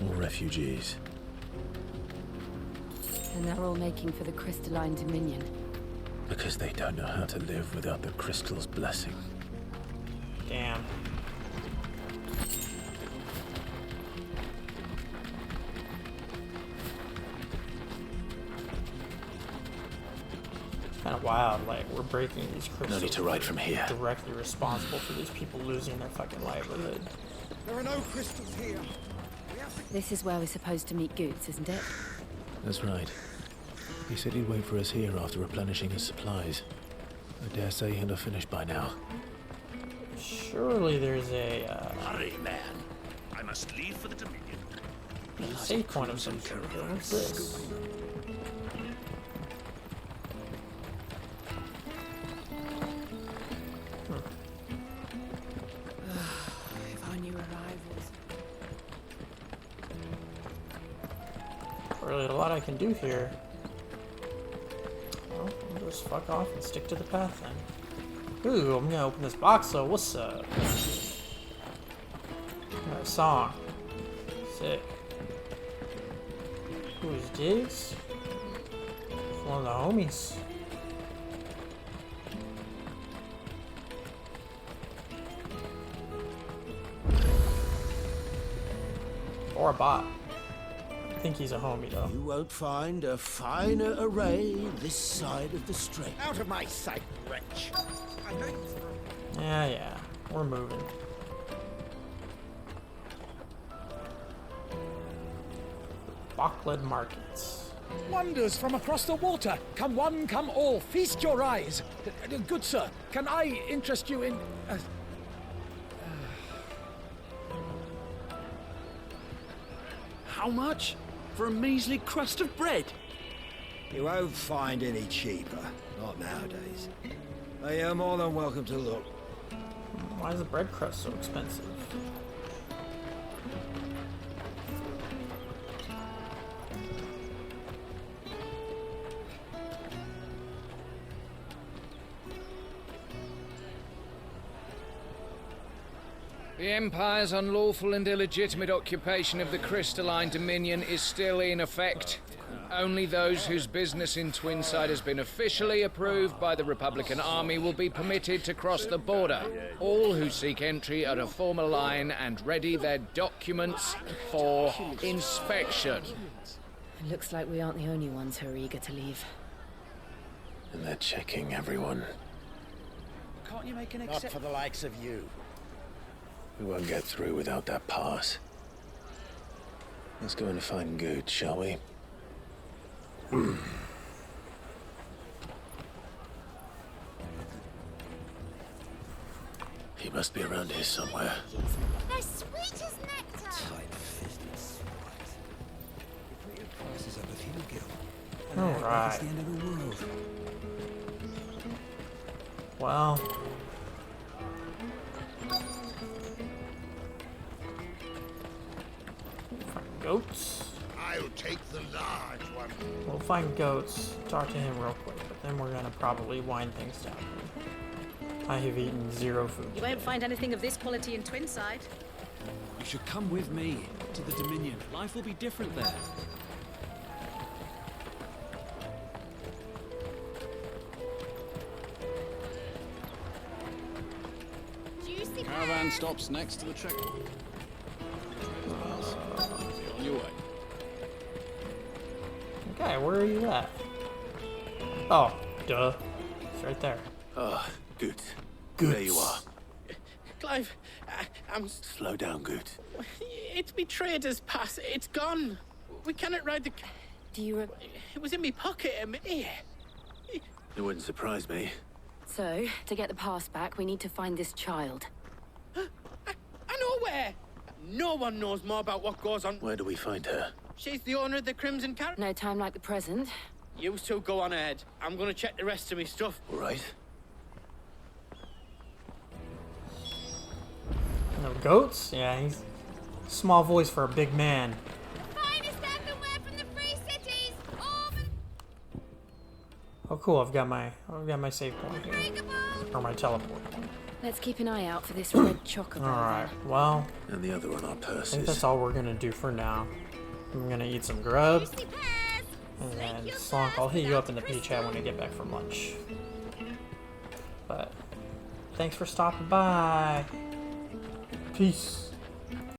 More refugees. And they're all making for the crystalline dominion. Because they don't know how to live without the crystal's blessing. Damn. It's kind of wild, like, we're breaking these crystals. No need to ride from here. Directly responsible for these people losing their fucking livelihood. There are no crystals here. This is where we're supposed to meet Goots, isn't it? That's right. He said he'd wait for us here after replenishing his supplies. I dare say he'll have finished by now. Surely there's a, Hurry, man. I must leave for the Dominion. save point of some sort. What's this? If I knew arrivals. Really a lot I can do here. Well, I'll just fuck off and stick to the path then. Ooh, I'm gonna open this box though. What's up? Got a song. Sick. Who's Diggs? One of the homies. Or a bot. I think he's a homie though. You won't find a finer array this side of the strait. Out of my sight, wretch. I know you for Yeah, we're moving. Bockled markets. Wonders from across the water. Come one, come all. Feast your eyes. Good sir, can I interest you in... How much? For a measly crust of bread? You won't find any cheaper. Not nowadays. But you're more than welcome to look. Why is the bread crust so expensive? The Empire's unlawful and illegitimate occupation of the crystalline dominion is still in effect. Only those whose business in Twinside has been officially approved by the Republican Army will be permitted to cross the border. All who seek entry are to form a line and ready their documents for inspection. It looks like we aren't the only ones who are eager to leave. And they're checking everyone. Can't you make an Not for the likes of you. We won't get through without that pass. Let's go and find Good, shall we? He must be around here somewhere. They're sweet as nectar. Tight-fisted swines. You put your prices up a few gil. All It's right. the end of the world. Well. Find goats. I'll take the large one. We'll find goats, talk to him real quick, but then we're gonna probably wind things down. I have eaten 0 food. You won't find anything of this quality in Twinside. You should come with me to the Dominion. Life will be different there. Juicy Caravan stops next to the checkpoint. Be on your way. Okay, where are you at? Oh, duh. It's right there. Ah, Good. Goots. There you are. Clive, I'm... Slow down, Good. It's me trader's pass. It's gone. We cannot ride the... Do you... It was in me pocket a minute. It wouldn't surprise me. So, to get the pass back, we need to find this child. I know where. No one knows more about what goes on. Where do we find her? She's the owner of the Crimson Carrot. No time like the present. You two go on ahead. I'm gonna check the rest of me stuff. All right. No goats? Yeah, he's small voice for a big man. Finest everywhere from the free cities. Oh, cool! I've got my save point here, or my teleport. Let's keep an eye out for this red chocobo. All right. Well, And the other on our I think purses. that's all we're gonna do for now. I'm gonna eat some grub, and then Slonk, I'll hit you up in the P chat when I get back from lunch. But thanks for stopping by. Peace.